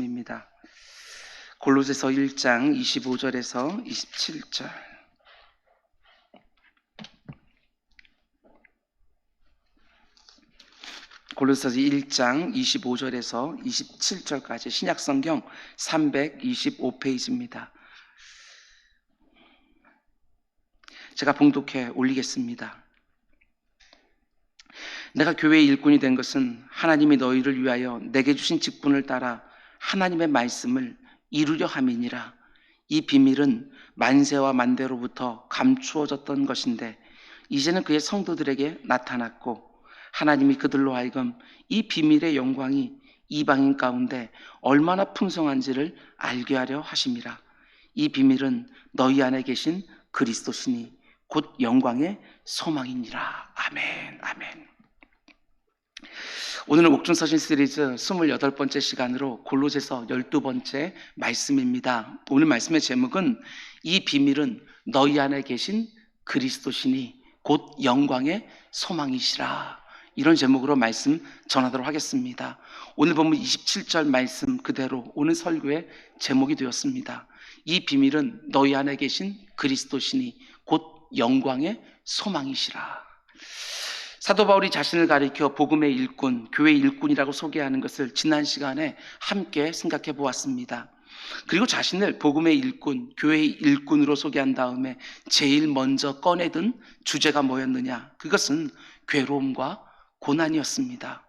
입니다. 골로새서 1장 25절에서 27절. 골로새서 1장 25절에서 27절까지 신약성경 325페이지입니다. 제가 봉독해 올리겠습니다. 내가 교회의 일꾼이 된 것은 하나님이 너희를 위하여 내게 주신 직분을 따라 하나님의 말씀을 이루려 함이니라. 이 비밀은 만세와 만대로부터 감추어졌던 것인데 이제는 그의 성도들에게 나타났고 하나님이 그들로 하여금 이 비밀의 영광이 이방인 가운데 얼마나 풍성한지를 알게 하려 하심이라. 이 비밀은 너희 안에 계신 그리스도시니 곧 영광의 소망이니라. 아멘, 아멘. 오늘은 옥중서신 시리즈 28번째 시간으로 골로새서 12번째 말씀입니다. 오늘 말씀의 제목은 이 비밀은 너희 안에 계신 그리스도시니 곧 영광의 소망이시라. 이런 제목으로 말씀 전하도록 하겠습니다. 오늘 본문 27절 말씀 그대로 오늘 설교의 제목이 되었습니다. 이 비밀은 너희 안에 계신 그리스도시니 곧 영광의 소망이시라. 사도 바울이 자신을 가리켜 복음의 일꾼, 교회의 일꾼이라고 소개하는 것을 지난 시간에 함께 생각해 보았습니다. 그리고 자신을 복음의 일꾼, 교회의 일꾼으로 소개한 다음에 제일 먼저 꺼내든 주제가 뭐였느냐? 그것은 괴로움과 고난이었습니다.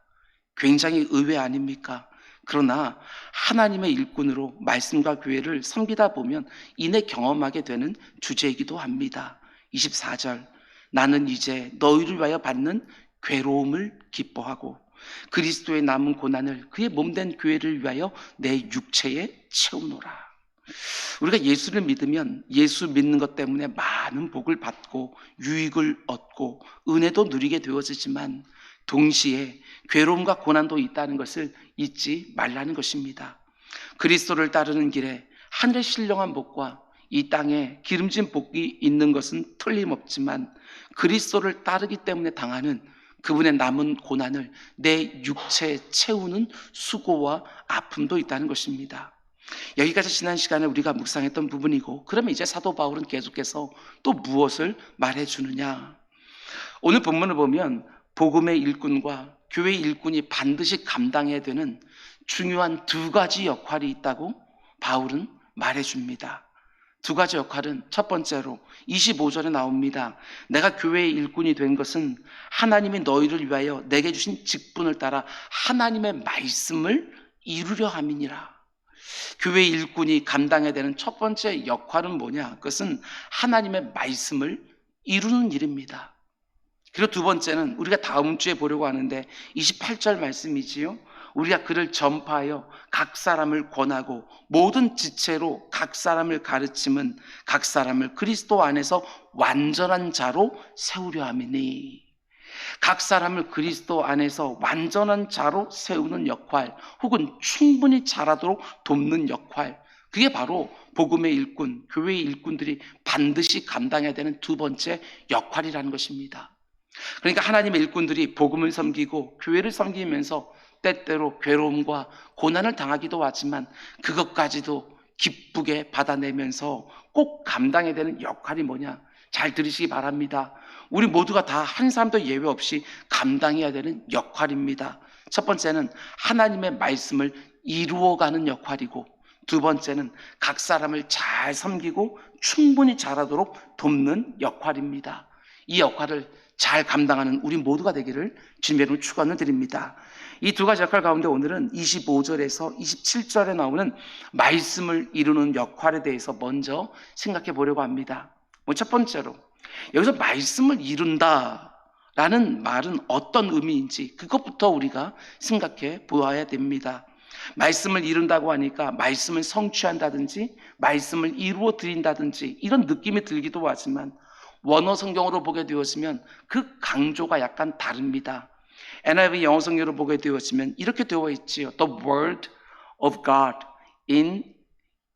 굉장히 의외 아닙니까? 그러나 하나님의 일꾼으로 말씀과 교회를 섬기다 보면 이내 경험하게 되는 주제이기도 합니다. 24절. 나는 이제 너희를 위하여 받는 괴로움을 기뻐하고 그리스도의 남은 고난을 그의 몸된 교회를 위하여 내 육체에 채우노라. 우리가 예수를 믿으면 예수 믿는 것 때문에 많은 복을 받고 유익을 얻고 은혜도 누리게 되어지지만 동시에 괴로움과 고난도 있다는 것을 잊지 말라는 것입니다. 그리스도를 따르는 길에 하늘의 신령한 복과 이 땅에 기름진 복이 있는 것은 틀림없지만 그리스도를 따르기 때문에 당하는 그분의 남은 고난을 내 육체에 채우는 수고와 아픔도 있다는 것입니다. 여기까지 지난 시간에 우리가 묵상했던 부분이고, 그러면 이제 사도 바울은 계속해서 또 무엇을 말해주느냐? 오늘 본문을 보면 복음의 일꾼과 교회의 일꾼이 반드시 감당해야 되는 중요한 두 가지 역할이 있다고 바울은 말해줍니다. 두 가지 역할은 첫 번째로 25절에 나옵니다. 내가 교회의 일꾼이 된 것은 하나님이 너희를 위하여 내게 주신 직분을 따라 하나님의 말씀을 이루려 함이니라. 교회의 일꾼이 감당해야 되는 첫 번째 역할은 뭐냐? 그것은 하나님의 말씀을 이루는 일입니다. 그리고 두 번째는 우리가 다음 주에 보려고 하는데 28절 말씀이지요. 우리가 그를 전파하여 각 사람을 권하고 모든 지체로 각 사람을 가르침은 각 사람을 그리스도 안에서 완전한 자로 세우려 함이니. 각 사람을 그리스도 안에서 완전한 자로 세우는 역할, 혹은 충분히 자라도록 돕는 역할, 그게 바로 복음의 일꾼, 교회의 일꾼들이 반드시 감당해야 되는 두 번째 역할이라는 것입니다. 그러니까 하나님의 일꾼들이 복음을 섬기고 교회를 섬기면서 때때로 괴로움과 고난을 당하기도 하지만 그것까지도 기쁘게 받아내면서 꼭 감당해야 되는 역할이 뭐냐? 잘 들으시기 바랍니다. 우리 모두가 다 한 사람도 예외 없이 감당해야 되는 역할입니다. 첫 번째는 하나님의 말씀을 이루어가는 역할이고, 두 번째는 각 사람을 잘 섬기고 충분히 자라도록 돕는 역할입니다. 이 역할을 잘 감당하는 우리 모두가 되기를 주님의 이름으로 축원을 드립니다. 이 두 가지 역할 가운데 오늘은 25절에서 27절에 나오는 말씀을 이루는 역할에 대해서 먼저 생각해 보려고 합니다. 첫 번째로 여기서 말씀을 이룬다라는 말은 어떤 의미인지 그것부터 우리가 생각해 보아야 됩니다. 말씀을 이룬다고 하니까 말씀을 성취한다든지 말씀을 이루어 드린다든지 이런 느낌이 들기도 하지만 원어 성경으로 보게 되었으면 그 강조가 약간 다릅니다. NIV 영어 성경으로 보게 되었으면 이렇게 되어 있지요. The word of God in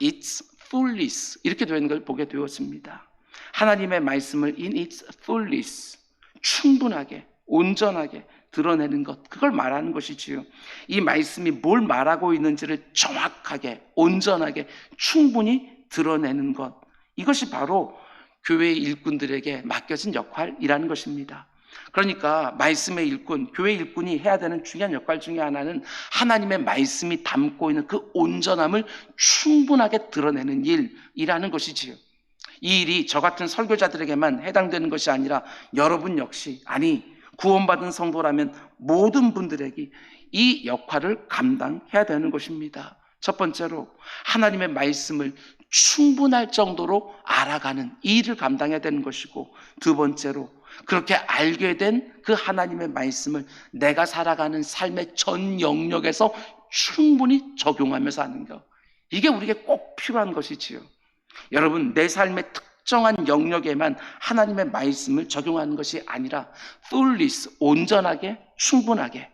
its fullness, 이렇게 되어 있는 걸 보게 되었습니다. 하나님의 말씀을 in its fullness, 충분하게, 온전하게, 드러내는 것, 그걸 말하는 것이지요. 이 말씀이 뭘 말하고 있는지를 정확하게, 온전하게, 충분히 드러내는 것, 이것이 바로 교회 일꾼들에게 맡겨진 역할이라는 것입니다. 그러니까 말씀의 일꾼, 교회 일꾼이 해야 되는 중요한 역할 중에 하나는 하나님의 말씀이 담고 있는 그 온전함을 충분하게 드러내는 일이라는 것이지요. 이 일이 저 같은 설교자들에게만 해당되는 것이 아니라 여러분 역시, 아니 구원받은 성도라면 모든 분들에게 이 역할을 감당해야 되는 것입니다. 첫 번째로 하나님의 말씀을 충분할 정도로 알아가는 이 일을 감당해야 되는 것이고, 두 번째로 그렇게 알게 된 그 하나님의 말씀을 내가 살아가는 삶의 전 영역에서 충분히 적용하며 사는 것, 이게 우리에게 꼭 필요한 것이지요. 여러분, 내 삶의 특정한 영역에만 하나님의 말씀을 적용하는 것이 아니라 fully, 온전하게, 충분하게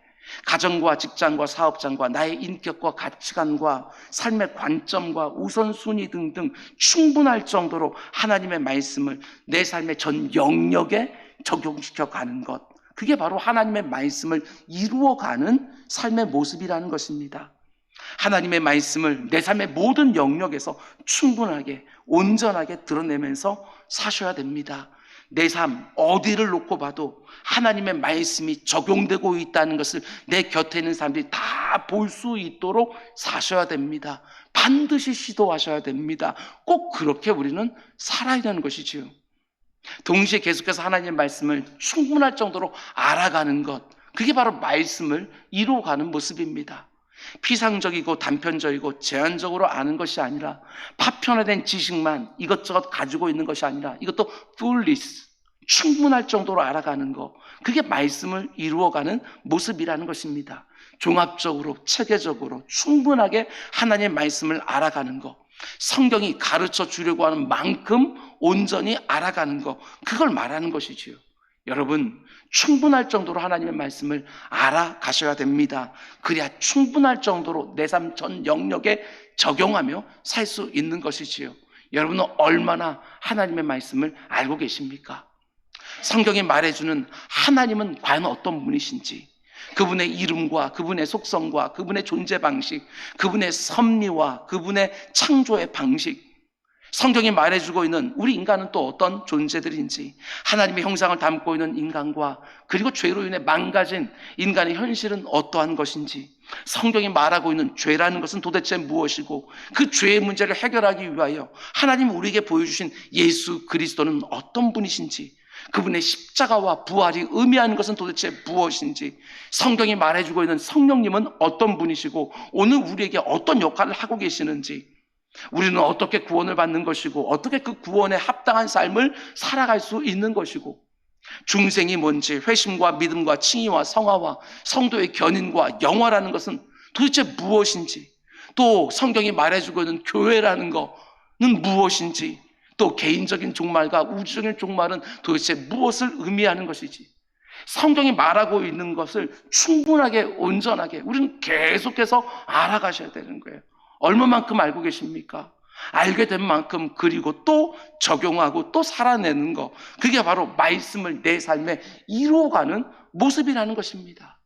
가정과 직장과 사업장과 나의 인격과 가치관과 삶의 관점과 우선순위 등등 충분할 정도로 하나님의 말씀을 내 삶의 전 영역에 적용시켜 가는 것, 그게 바로 하나님의 말씀을 이루어가는 삶의 모습이라는 것입니다. 하나님의 말씀을 내 삶의 모든 영역에서 충분하게, 온전하게 드러내면서 사셔야 됩니다. 내 삶 어디를 놓고 봐도 하나님의 말씀이 적용되고 있다는 것을 내 곁에 있는 사람들이 다 볼 수 있도록 사셔야 됩니다. 반드시 시도하셔야 됩니다. 꼭 그렇게 우리는 살아야 되는 것이지요. 동시에 계속해서 하나님의 말씀을 충분할 정도로 알아가는 것, 그게 바로 말씀을 이루어가는 모습입니다. 피상적이고 단편적이고 제한적으로 아는 것이 아니라 파편화된 지식만 이것저것 가지고 있는 것이 아니라 이것도 fullness, 충분할 정도로 알아가는 것, 그게 말씀을 이루어가는 모습이라는 것입니다. 종합적으로, 체계적으로 충분하게 하나님의 말씀을 알아가는 것, 성경이 가르쳐 주려고 하는 만큼 온전히 알아가는 것, 그걸 말하는 것이지요. 여러분, 충분할 정도로 하나님의 말씀을 알아가셔야 됩니다. 그래야 충분할 정도로 내 삶 전 영역에 적용하며 살 수 있는 것이지요. 여러분은 얼마나 하나님의 말씀을 알고 계십니까? 성경이 말해주는 하나님은 과연 어떤 분이신지, 그분의 이름과 그분의 속성과 그분의 존재 방식, 그분의 섭리와 그분의 창조의 방식, 성경이 말해주고 있는 우리 인간은 또 어떤 존재들인지, 하나님의 형상을 담고 있는 인간과 그리고 죄로 인해 망가진 인간의 현실은 어떠한 것인지, 성경이 말하고 있는 죄라는 것은 도대체 무엇이고 그 죄의 문제를 해결하기 위하여 하나님이 우리에게 보여주신 예수 그리스도는 어떤 분이신지, 그분의 십자가와 부활이 의미하는 것은 도대체 무엇인지, 성경이 말해주고 있는 성령님은 어떤 분이시고 오늘 우리에게 어떤 역할을 하고 계시는지, 우리는 어떻게 구원을 받는 것이고 어떻게 그 구원에 합당한 삶을 살아갈 수 있는 것이고, 중생이 뭔지, 회심과 믿음과 칭의와 성화와 성도의 견인과 영화라는 것은 도대체 무엇인지, 또 성경이 말해주고 있는 교회라는 것은 무엇인지, 또 개인적인 종말과 우주적인 종말은 도대체 무엇을 의미하는 것이지, 성경이 말하고 있는 것을 충분하게, 온전하게 우리는 계속해서 알아가셔야 되는 거예요. 얼마만큼 알고 계십니까? 알게 된 만큼 그리고 또 적용하고 또 살아내는 것, 그게 바로 말씀을 내 삶에 이루어가는 모습이라는 것입니다.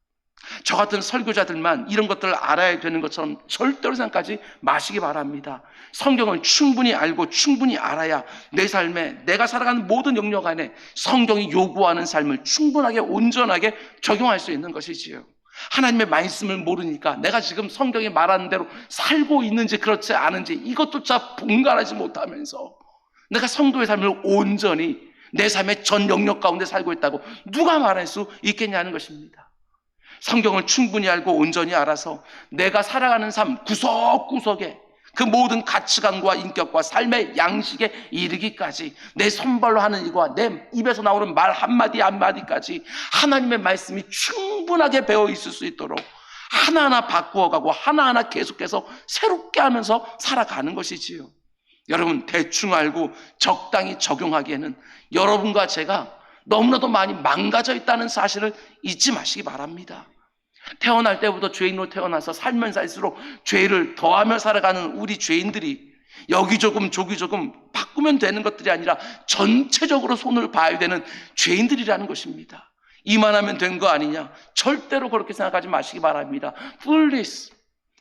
저 같은 설교자들만 이런 것들을 알아야 되는 것처럼 절대로 생각하지 마시기 바랍니다. 성경을 충분히 알고 충분히 알아야 내 삶에, 내가 살아가는 모든 영역 안에 성경이 요구하는 삶을 충분하게, 온전하게 적용할 수 있는 것이지요. 하나님의 말씀을 모르니까 내가 지금 성경이 말하는 대로 살고 있는지 그렇지 않은지 이것조차 분간하지 못하면서 내가 성도의 삶을 온전히 내 삶의 전 영역 가운데 살고 있다고 누가 말할 수 있겠냐는 것입니다. 성경을 충분히 알고 온전히 알아서 내가 살아가는 삶 구석구석에 그 모든 가치관과 인격과 삶의 양식에 이르기까지 내 손발로 하는 일과 내 입에서 나오는 말 한마디 한마디까지 하나님의 말씀이 충분하게 배어 있을 수 있도록 하나하나 바꾸어가고 하나하나 계속해서 새롭게 하면서 살아가는 것이지요. 여러분, 대충 알고 적당히 적용하기에는 여러분과 제가 너무나도 많이 망가져 있다는 사실을 잊지 마시기 바랍니다. 태어날 때부터 죄인으로 태어나서 살면 살수록 죄를 더하며 살아가는 우리 죄인들이 여기 조금 저기 조금 바꾸면 되는 것들이 아니라 전체적으로 손을 봐야 되는 죄인들이라는 것입니다. 이만하면 된 거 아니냐? 절대로 그렇게 생각하지 마시기 바랍니다. Please.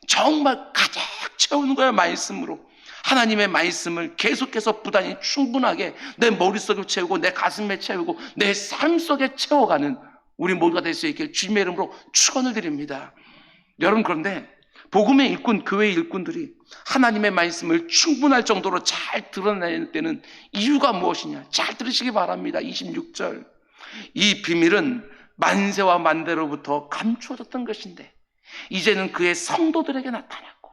정말 가득 채우는 거예요, 말씀으로. 하나님의 말씀을 계속해서 부단히 충분하게 내 머릿속에 채우고 내 가슴에 채우고 내 삶 속에 채워가는 우리 모두가 될 수 있길 주님의 이름으로 축원을 드립니다. 여러분, 그런데 복음의 일꾼, 교회의 일꾼들이 하나님의 말씀을 충분할 정도로 잘 드러내는 때는 이유가 무엇이냐? 잘 들으시기 바랍니다. 26절. 이 비밀은 만세와 만대로부터 감추어졌던 것인데 이제는 그의 성도들에게 나타났고.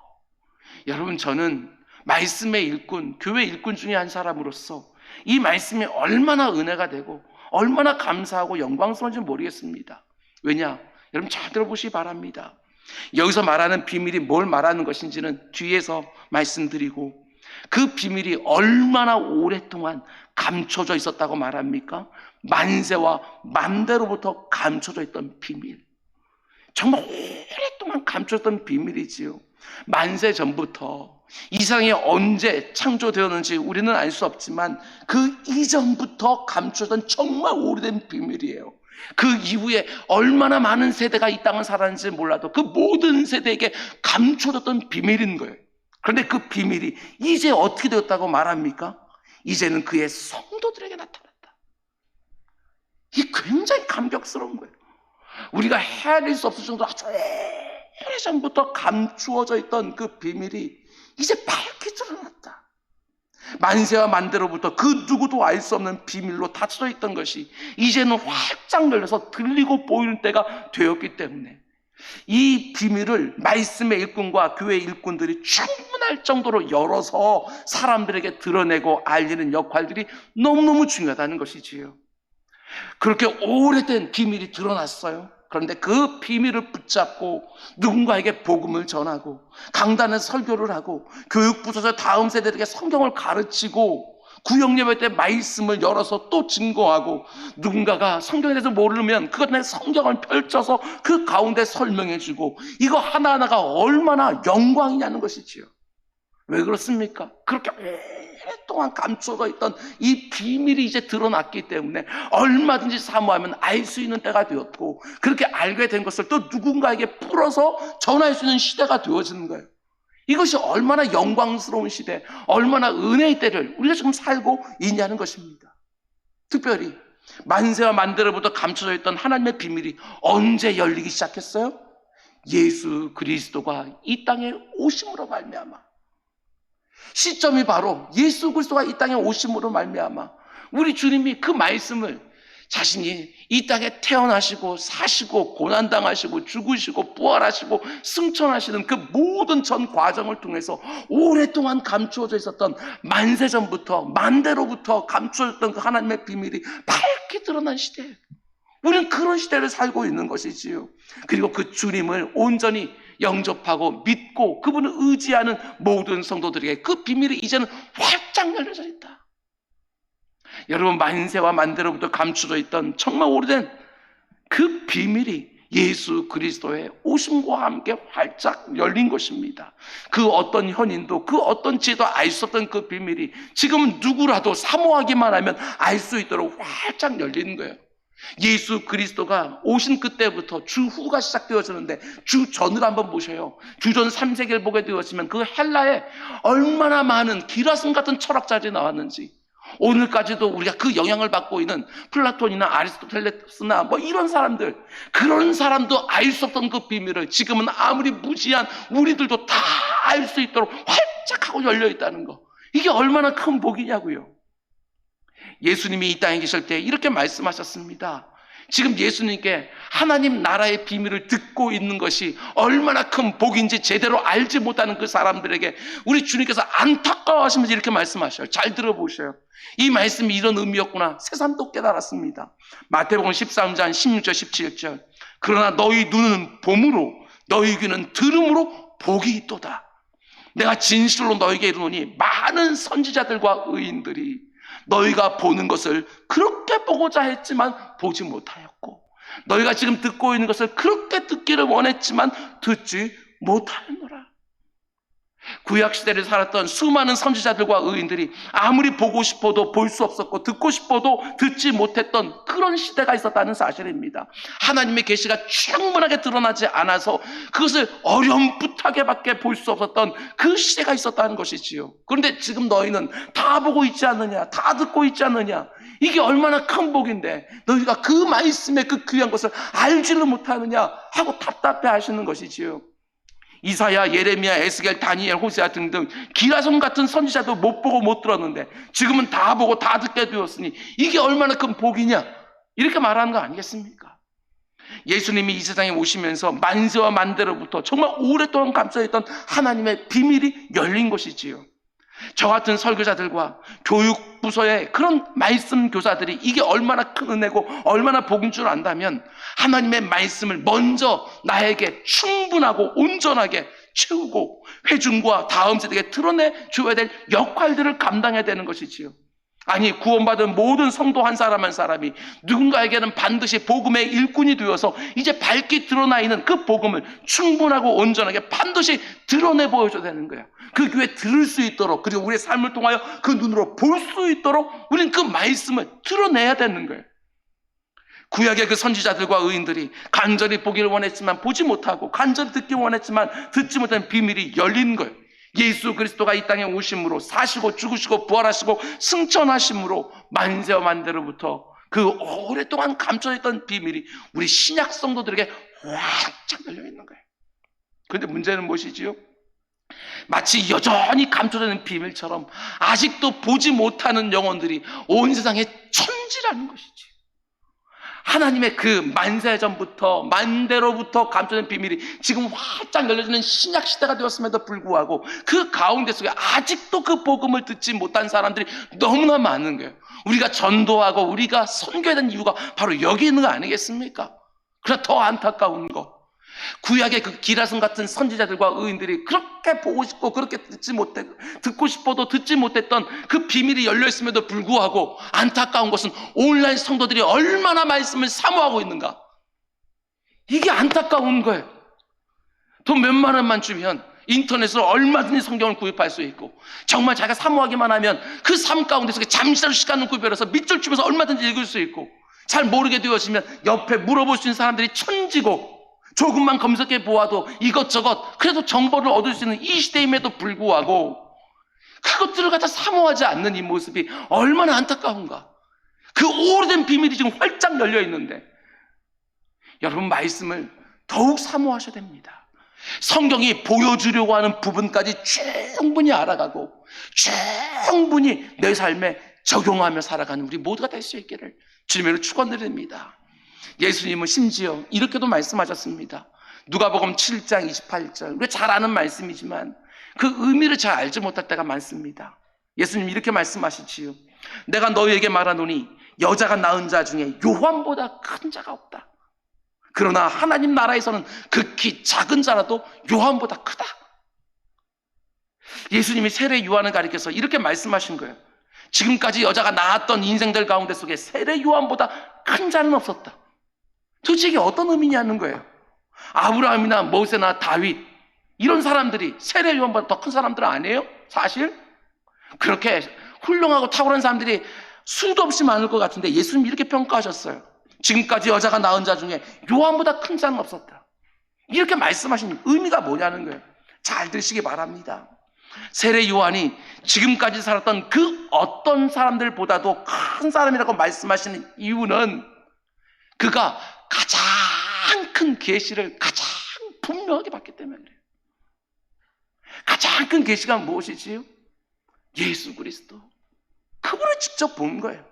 여러분, 저는 말씀의 일꾼, 교회 일꾼 중에 한 사람으로서 이 말씀이 얼마나 은혜가 되고 얼마나 감사하고 영광스러운지 모르겠습니다. 왜냐? 여러분, 잘 들어보시기 바랍니다. 여기서 말하는 비밀이 뭘 말하는 것인지는 뒤에서 말씀드리고, 그 비밀이 얼마나 오랫동안 감춰져 있었다고 말합니까? 만세와 만대로부터 감춰져 있던 비밀. 정말 오랫동안 감춰졌던 비밀이지요. 만세 전부터, 이 세상이 언제 창조되었는지 우리는 알 수 없지만 그 이전부터 감춰졌던 정말 오래된 비밀이에요. 그 이후에 얼마나 많은 세대가 이 땅을 살았는지 몰라도 그 모든 세대에게 감춰졌던 비밀인 거예요. 그런데 그 비밀이 이제 어떻게 되었다고 말합니까? 이제는 그의 성도들에게 나타났다. 이게 굉장히 감격스러운 거예요. 우리가 헤아릴 수 없을 정도로 아주 오래전부터 감추어져 있던 그 비밀이 이제 밝게 드러났다. 만세와 만대로부터 그 누구도 알 수 없는 비밀로 닫혀져 있던 것이 이제는 활짝 열려서 들리고 보이는 때가 되었기 때문에 이 비밀을 말씀의 일꾼과 교회의 일꾼들이 충분할 정도로 열어서 사람들에게 드러내고 알리는 역할들이 너무너무 중요하다는 것이지요. 그렇게 오래된 비밀이 드러났어요. 그런데 그 비밀을 붙잡고 누군가에게 복음을 전하고 강단에 설교를 하고 교육부서에서 다음 세대들에게 성경을 가르치고 구역예배 때 말씀을 열어서 또 증거하고 누군가가 성경에 대해서 모르면 그것 내 성경을 펼쳐서 그 가운데 설명해주고 이거 하나하나가 얼마나 영광이냐는 것이지요. 왜 그렇습니까? 그렇게 오랫동안 감춰져 있던 이 비밀이 이제 드러났기 때문에 얼마든지 사모하면 알 수 있는 때가 되었고, 그렇게 알게 된 것을 또 누군가에게 풀어서 전할 수 있는 시대가 되어지는 거예요. 이것이 얼마나 영광스러운 시대, 얼마나 은혜의 때를 우리가 지금 살고 있냐는 것입니다. 특별히 만세와 만대로부터 감춰져 있던 하나님의 비밀이 언제 열리기 시작했어요? 예수 그리스도가 이 땅에 오심으로 말미암아. 시점이 바로 예수 그리스도가 이 땅에 오심으로 말미암아 우리 주님이 그 말씀을 자신이 이 땅에 태어나시고 사시고 고난당하시고 죽으시고 부활하시고 승천하시는 그 모든 전 과정을 통해서 오랫동안 감추어져 있었던 만세전부터 만대로부터 감추어졌던 그 하나님의 비밀이 밝게 드러난 시대예요. 우리는 그런 시대를 살고 있는 것이지요. 그리고 그 주님을 온전히 영접하고 믿고 그분을 의지하는 모든 성도들에게 그 비밀이 이제는 활짝 열려져 있다. 여러분, 만세와 만대로부터 감춰져 있던 정말 오래된 그 비밀이 예수 그리스도의 오심과 함께 활짝 열린 것입니다. 그 어떤 현인도 그 어떤 지혜도 알 수 없던 그 비밀이 지금 누구라도 사모하기만 하면 알 수 있도록 활짝 열리는 거예요. 예수 그리스도가 오신 그때부터 주후가 시작되어지는데 주전을 한번 보셔요. 주전 3세기를 보게 되었으면 그 헬라에 얼마나 많은 기라슨 같은 철학자들이 나왔는지, 오늘까지도 우리가 그 영향을 받고 있는 플라톤이나 아리스토텔레스나 뭐 이런 사람들, 그런 사람도 알 수 없던 그 비밀을 지금은 아무리 무지한 우리들도 다 알 수 있도록 활짝 하고 열려 있다는 거, 이게 얼마나 큰 복이냐고요. 예수님이 이 땅에 계실 때 이렇게 말씀하셨습니다. 지금 예수님께 하나님 나라의 비밀을 듣고 있는 것이 얼마나 큰 복인지 제대로 알지 못하는 그 사람들에게 우리 주님께서 안타까워하시면서 이렇게 말씀하셔요. 잘 들어보셔요. 이 말씀이 이런 의미였구나 새삼 또 깨달았습니다. 마태복음 13장 16절 17절. 그러나 너희 눈은 봄으로 너희 귀는 들음으로 복이 있도다. 내가 진실로 너희에게 이르노니 많은 선지자들과 의인들이 너희가 보는 것을 그렇게 보고자 했지만 보지 못하였고, 너희가 지금 듣고 있는 것을 그렇게 듣기를 원했지만 듣지 못하였노라. 구약시대를 살았던 수많은 선지자들과 의인들이 아무리 보고 싶어도 볼 수 없었고 듣고 싶어도 듣지 못했던 그런 시대가 있었다는 사실입니다. 하나님의 계시가 충분하게 드러나지 않아서 그것을 어렴풋하게밖에 볼 수 없었던 그 시대가 있었다는 것이지요. 그런데 지금 너희는 다 보고 있지 않느냐, 다 듣고 있지 않느냐, 이게 얼마나 큰 복인데 너희가 그 말씀의 그 귀한 것을 알지를 못하느냐 하고 답답해 하시는 것이지요. 이사야, 예레미야, 에스겔, 다니엘, 호세아 등등 기라성 같은 선지자도 못 보고 못 들었는데 지금은 다 보고 다 듣게 되었으니 이게 얼마나 큰 복이냐, 이렇게 말하는 거 아니겠습니까? 예수님이 이 세상에 오시면서 만세와 만대로부터 정말 오랫동안 감춰있던 하나님의 비밀이 열린 것이지요. 저 같은 설교자들과 교육부서의 그런 말씀 교사들이 이게 얼마나 큰 은혜고 얼마나 복인 줄 안다면 하나님의 말씀을 먼저 나에게 충분하고 온전하게 채우고 회중과 다음 세대에게 드러내줘야 될 역할들을 감당해야 되는 것이지요. 아니, 구원받은 모든 성도 한 사람 한 사람이 누군가에게는 반드시 복음의 일꾼이 되어서 이제 밝게 드러나 있는 그 복음을 충분하고 온전하게 반드시 드러내 보여줘야 되는 거예요. 그 교회 들을 수 있도록, 그리고 우리의 삶을 통하여 그 눈으로 볼 수 있도록 우리는 그 말씀을 드러내야 되는 거예요. 구약의 그 선지자들과 의인들이 간절히 보기를 원했지만 보지 못하고 간절히 듣기 원했지만 듣지 못한 비밀이 열린 거예요. 예수 그리스도가 이 땅에 오심으로 사시고 죽으시고 부활하시고 승천하심으로 만세와 만대로부터 그 오랫동안 감춰있던 비밀이 우리 신약 성도들에게 활짝 열려있는 거예요. 그런데 문제는 무엇이지요? 마치 여전히 감춰져 있는 비밀처럼 아직도 보지 못하는 영혼들이 온 세상에 천지라는 것이지. 하나님의 그 만세전부터 만대로부터 감춰진 비밀이 지금 활짝 열려지는 신약 시대가 되었음에도 불구하고 그 가운데 속에 아직도 그 복음을 듣지 못한 사람들이 너무나 많은 거예요. 우리가 전도하고 우리가 선교해야 되는 이유가 바로 여기 있는 거 아니겠습니까? 그러나 더 안타까운 거, 구약의 그 기라성 같은 선지자들과 의인들이 그렇게 보고 싶고 그렇게 듣고 싶어도 듣지 못했던 그 비밀이 열려있음에도 불구하고 안타까운 것은 온라인 성도들이 얼마나 말씀을 사모하고 있는가, 이게 안타까운 거예요. 돈 몇만 원만 주면 인터넷으로 얼마든지 성경을 구입할 수 있고 정말 자기가 사모하기만 하면 그 삶 가운데 속에 잠시라도 시간을 구별해서 밑줄 치면서 얼마든지 읽을 수 있고, 잘 모르게 되어지면 옆에 물어볼 수 있는 사람들이 천지고 조금만 검색해 보아도 이것저것 그래도 정보를 얻을 수 있는 이 시대임에도 불구하고 그것들을 갖다 사모하지 않는 이 모습이 얼마나 안타까운가. 그 오래된 비밀이 지금 활짝 열려 있는데 여러분, 말씀을 더욱 사모하셔야 됩니다. 성경이 보여주려고 하는 부분까지 충분히 알아가고 충분히 내 삶에 적용하며 살아가는 우리 모두가 될 수 있기를 주님으로 축원드립니다. 예수님은 심지어 이렇게도 말씀하셨습니다. 누가복음 7장 28절, 우리가 잘 아는 말씀이지만 그 의미를 잘 알지 못할 때가 많습니다. 예수님 이렇게 말씀하시지요. 내가 너희에게 말하노니 여자가 낳은 자 중에 요한보다 큰 자가 없다. 그러나 하나님 나라에서는 극히 작은 자라도 요한보다 크다. 예수님이 세례 요한을 가리켜서 이렇게 말씀하신 거예요. 지금까지 여자가 낳았던 인생들 가운데 속에 세례 요한보다 큰 자는 없었다. 도대체 이게 어떤 의미냐는 거예요. 아브라함이나 모세나 다윗, 이런 사람들이 세례 요한보다 더 큰 사람들 아니에요? 사실 그렇게 훌륭하고 탁월한 사람들이 수도 없이 많을 것 같은데 예수님이 이렇게 평가하셨어요. 지금까지 여자가 낳은 자 중에 요한보다 큰 자는 없었다. 이렇게 말씀하신 의미가 뭐냐는 거예요. 잘 들으시기 바랍니다. 세례 요한이 지금까지 살았던 그 어떤 사람들보다도 큰 사람이라고 말씀하시는 이유는 그가 가장 큰 계시를 가장 분명하게 봤기 때문에 그래요. 가장 큰 계시가 무엇이지요? 예수 그리스도, 그분을 직접 본 거예요.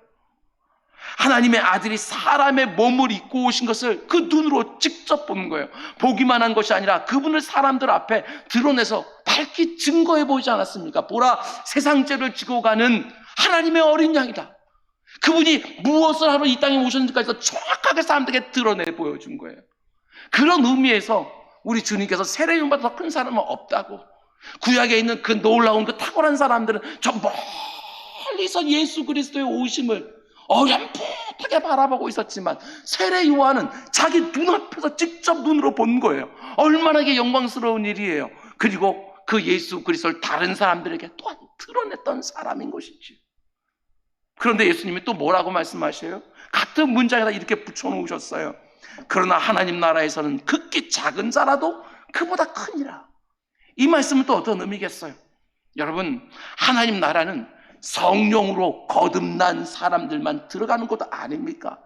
하나님의 아들이 사람의 몸을 입고 오신 것을 그 눈으로 직접 본 거예요. 보기만 한 것이 아니라 그분을 사람들 앞에 드러내서 밝히 증거해 보이지 않았습니까? 보라, 세상 죄를 지고 가는 하나님의 어린 양이다. 그분이 무엇을 하러 이 땅에 오셨는지까지 정확하게 사람들에게 드러내 보여준 거예요. 그런 의미에서 우리 주님께서 세례 요한보다 더 큰 사람은 없다고, 구약에 있는 그 놀라운 그 탁월한 사람들은 저 멀리서 예수 그리스도의 오심을 어렴풋하게 바라보고 있었지만 세례 요한은 자기 눈앞에서 직접 눈으로 본 거예요. 얼마나 이게 영광스러운 일이에요. 그리고 그 예수 그리스도를 다른 사람들에게 또한 드러냈던 사람인 것이지. 그런데 예수님이 또 뭐라고 말씀하셔요? 같은 문장에다 이렇게 붙여놓으셨어요. 그러나 하나님 나라에서는 극히 작은 자라도 그보다 크니라. 이 말씀은 또 어떤 의미겠어요? 여러분, 하나님 나라는 성령으로 거듭난 사람들만 들어가는 것도 아닙니까?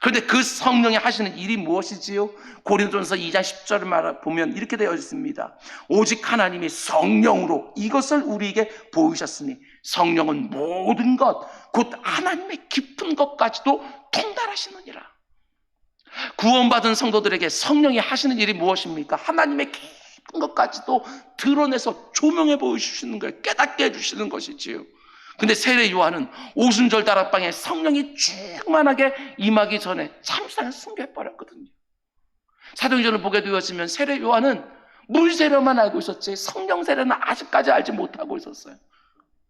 그런데 그 성령이 하시는 일이 무엇이지요? 고린도전서 2장 10절을 보면 이렇게 되어 있습니다. 오직 하나님이 성령으로 이것을 우리에게 보이셨으니 성령은 모든 것, 곧 하나님의 깊은 것까지도 통달하시느니라. 구원받은 성도들에게 성령이 하시는 일이 무엇입니까? 하나님의 깊은 것까지도 드러내서 조명해 보여주시는 거예요. 깨닫게 해주시는 것이지요. 근데 세례 요한은 오순절 다락방에 성령이 충만하게 임하기 전에 잠시만 숨겨버렸거든요. 사도행전을 보게 되었으면 세례 요한은 물 세례만 알고 있었지 성령 세례는 아직까지 알지 못하고 있었어요.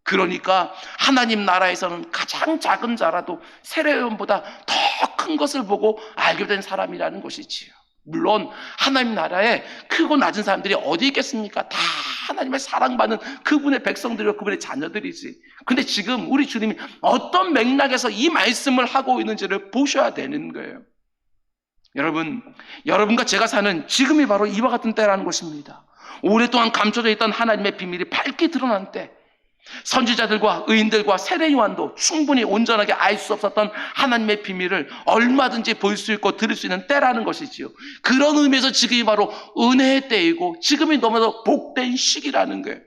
그러니까 하나님 나라에서는 가장 작은 자라도 세례 요한보다 더 큰 것을 보고 알게 된 사람이라는 것이지요. 물론 하나님 나라에 크고 낮은 사람들이 어디 있겠습니까? 다 하나님의 사랑받는 그분의 백성들이고 그분의 자녀들이지. 근데 지금 우리 주님이 어떤 맥락에서 이 말씀을 하고 있는지를 보셔야 되는 거예요. 여러분, 여러분과 제가 사는 지금이 바로 이와 같은 때라는 것입니다. 오랫동안 감춰져 있던 하나님의 비밀이 밝게 드러난 때, 선지자들과 의인들과 세례 요한도 충분히 온전하게 알 수 없었던 하나님의 비밀을 얼마든지 볼 수 있고 들을 수 있는 때라는 것이지요. 그런 의미에서 지금이 바로 은혜의 때이고 지금이 너무나도 복된 시기라는 거예요.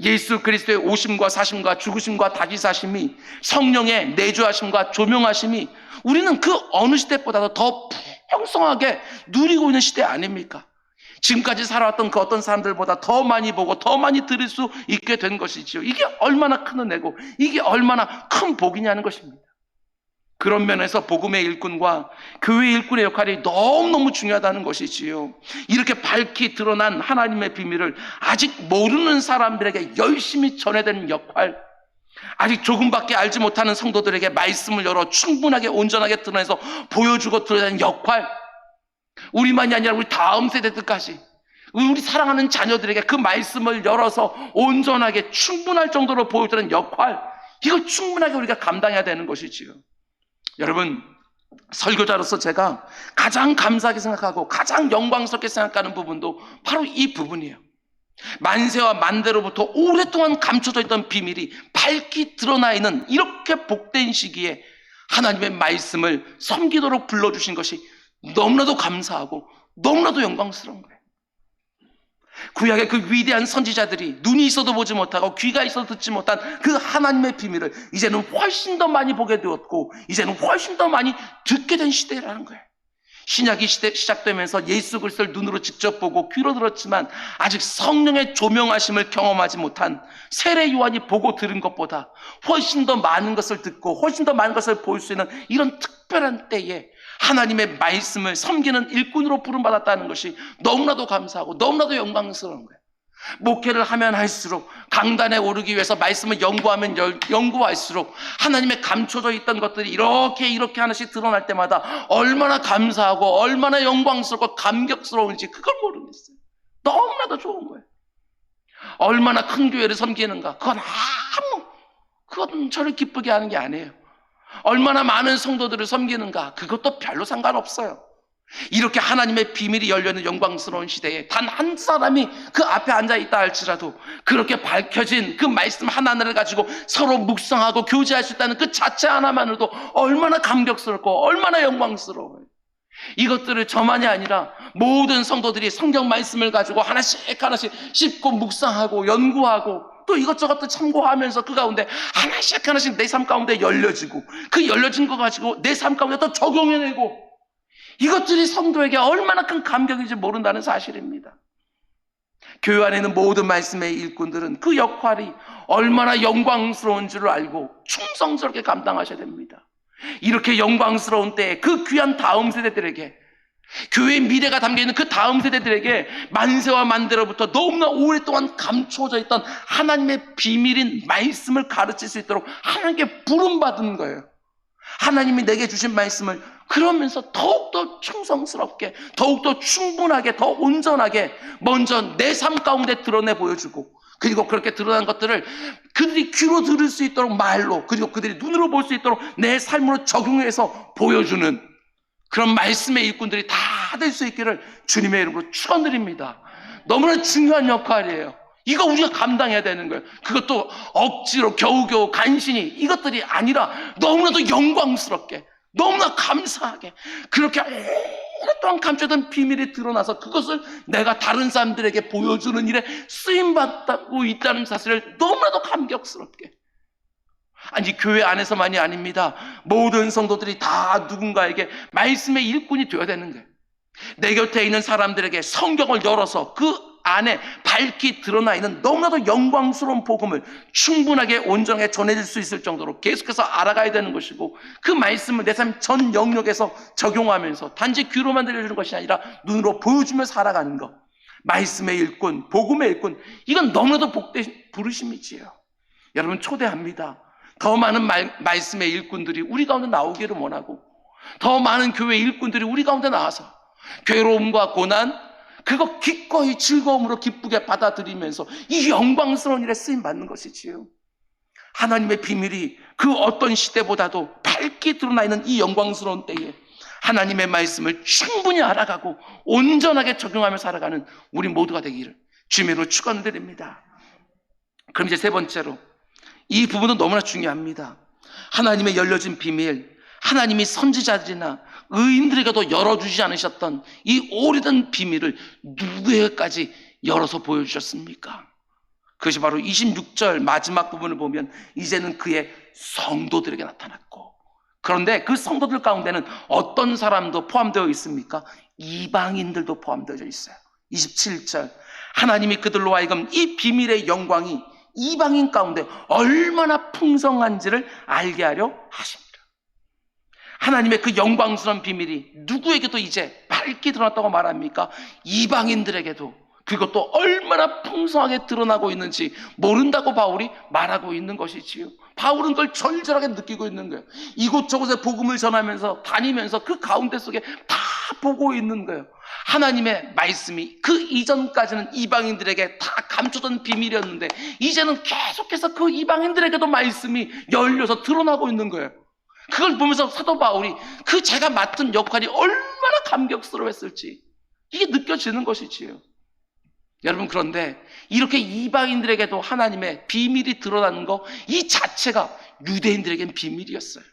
예수 그리스도의 오심과 사심과 죽으심과 다시 사심이, 성령의 내주하심과 조명하심이 우리는 그 어느 시대보다도 더 풍성하게 누리고 있는 시대 아닙니까? 지금까지 살아왔던 그 어떤 사람들보다 더 많이 보고 더 많이 들을 수 있게 된 것이지요. 이게 얼마나 큰 은혜고 이게 얼마나 큰 복이냐는 것입니다. 그런 면에서 복음의 일꾼과 교회 일꾼의 역할이 너무너무 중요하다는 것이지요. 이렇게 밝히 드러난 하나님의 비밀을 아직 모르는 사람들에게 열심히 전해드리는 역할, 아직 조금밖에 알지 못하는 성도들에게 말씀을 열어 충분하게 온전하게 드러내서 보여주고 드러내는 역할, 우리만이 아니라 우리 다음 세대들까지 우리 사랑하는 자녀들에게 그 말씀을 열어서 온전하게 충분할 정도로 보여주는 역할, 이걸 충분하게 우리가 감당해야 되는 것이지요. 여러분, 설교자로서 제가 가장 감사하게 생각하고 가장 영광스럽게 생각하는 부분도 바로 이 부분이에요. 만세와 만대로부터 오랫동안 감춰져 있던 비밀이 밝히 드러나 있는 이렇게 복된 시기에 하나님의 말씀을 섬기도록 불러주신 것이 너무나도 감사하고 너무나도 영광스러운 거예요. 구약의 그 위대한 선지자들이 눈이 있어도 보지 못하고 귀가 있어도 듣지 못한 그 하나님의 비밀을 이제는 훨씬 더 많이 보게 되었고 이제는 훨씬 더 많이 듣게 된 시대라는 거예요. 신약이 시작되면서 예수 그리스도를 눈으로 직접 보고 귀로 들었지만 아직 성령의 조명하심을 경험하지 못한 세례 요한이 보고 들은 것보다 훨씬 더 많은 것을 듣고 훨씬 더 많은 것을 볼 수 있는 이런 특별한 때에 하나님의 말씀을 섬기는 일꾼으로 부름받았다는 것이 너무나도 감사하고 너무나도 영광스러운 거예요. 목회를 하면 할수록 강단에 오르기 위해서 말씀을 연구하면 연구할수록 하나님의 감춰져 있던 것들이 이렇게 하나씩 드러날 때마다 얼마나 감사하고 얼마나 영광스럽고 감격스러운지 그걸 모르겠어요. 너무나도 좋은 거예요. 얼마나 큰 교회를 섬기는가, 그건 저를 기쁘게 하는 게 아니에요. 얼마나 많은 성도들을 섬기는가, 그것도 별로 상관없어요. 이렇게 하나님의 비밀이 열려있는 영광스러운 시대에 단 한 사람이 그 앞에 앉아있다 할지라도 그렇게 밝혀진 그 말씀 하나를 가지고 서로 묵상하고 교제할 수 있다는 그 자체 하나만으로도 얼마나 감격스럽고 얼마나 영광스러워요. 이것들을 저만이 아니라 모든 성도들이 성경 말씀을 가지고 하나씩 씹고 묵상하고 연구하고 또 이것저것도 참고하면서 그 가운데 하나씩 내 삶 가운데 열려지고 그 열려진 거 가지고 내 삶 가운데 또 적용해내고, 이것들이 성도에게 얼마나 큰 감격인지 모른다는 사실입니다. 교회 안에 있는 모든 말씀의 일꾼들은 그 역할이 얼마나 영광스러운 줄 알고 충성스럽게 감당하셔야 됩니다. 이렇게 영광스러운 때에 그 귀한 다음 세대들에게, 교회의 미래가 담겨있는 그 다음 세대들에게 만세와 만대로부터 너무나 오랫동안 감춰져 있던 하나님의 비밀인 말씀을 가르칠 수 있도록 하나님께 부름받은 거예요. 하나님이 내게 주신 말씀을 그러면서 더욱더 충성스럽게, 더욱더 충분하게, 더 온전하게 먼저 내 삶 가운데 드러내 보여주고, 그리고 그렇게 드러난 것들을 그들이 귀로 들을 수 있도록 말로, 그리고 그들이 눈으로 볼 수 있도록 내 삶으로 적용해서 보여주는 그런 말씀의 일꾼들이 다 될 수 있기를 주님의 이름으로 축원드립니다. 너무나 중요한 역할이에요. 이거 우리가 감당해야 되는 거예요. 그것도 억지로 겨우겨우 간신히 이것들이 아니라 너무나도 영광스럽게, 너무나 감사하게, 그렇게 오랫동안 감춰둔 비밀이 드러나서 그것을 내가 다른 사람들에게 보여주는 일에 쓰임받고 있다는 사실을 너무나도 감격스럽게. 아니, 교회 안에서만이 아닙니다. 모든 성도들이 다 누군가에게 말씀의 일꾼이 되어야 되는 거예요. 내 곁에 있는 사람들에게 성경을 열어서 그 안에 밝히 드러나 있는 너무나도 영광스러운 복음을 충분하게 온전하게 전해질 수 있을 정도로 계속해서 알아가야 되는 것이고, 그 말씀을 내 삶 전 영역에서 적용하면서 단지 귀로만 들려주는 것이 아니라 눈으로 보여주며 살아가는 것, 말씀의 일꾼, 복음의 일꾼, 이건 너무나도 복된 부르심이지요. 여러분, 초대합니다. 더 많은 말씀의 일꾼들이 우리 가운데 나오기를 원하고, 더 많은 교회 일꾼들이 우리 가운데 나와서 괴로움과 고난, 그거 기꺼이 즐거움으로 기쁘게 받아들이면서 이 영광스러운 일에 쓰임받는 것이지요. 하나님의 비밀이 그 어떤 시대보다도 밝게 드러나 있는 이 영광스러운 때에 하나님의 말씀을 충분히 알아가고 온전하게 적용하며 살아가는 우리 모두가 되기를 주님으로 축원드립니다. 그럼 이제 세 번째로, 이 부분은 너무나 중요합니다. 하나님의 열려진 비밀, 하나님이 선지자들이나 의인들에게도 열어주지 않으셨던 이 오래된 비밀을 누구에게까지 열어서 보여주셨습니까? 그것이 바로 26절 마지막 부분을 보면 이제는 그의 성도들에게 나타났고, 그런데 그 성도들 가운데는 어떤 사람도 포함되어 있습니까? 이방인들도 포함되어 있어요. 27절, 하나님이 그들로 하여금 이 비밀의 영광이 이방인 가운데 얼마나 풍성한지를 알게 하려 하십니다. 하나님의 그 영광스러운 비밀이 누구에게도 이제 밝게 드러났다고 말합니까? 이방인들에게도 그것도 얼마나 풍성하게 드러나고 있는지 모른다고 바울이 말하고 있는 것이지요. 바울은 그걸 절절하게 느끼고 있는 거예요. 이곳저곳에 복음을 전하면서 다니면서 그 가운데 속에 다 보고 있는 거예요. 하나님의 말씀이 그 이전까지는 이방인들에게 다 감춰둔 비밀이었는데 이제는 계속해서 그 이방인들에게도 말씀이 열려서 드러나고 있는 거예요. 그걸 보면서 사도 바울이 그 제가 맡은 역할이 얼마나 감격스러웠을지 이게 느껴지는 것이지요. 여러분, 그런데 이렇게 이방인들에게도 하나님의 비밀이 드러나는 거, 이 자체가 유대인들에겐 비밀이었어요.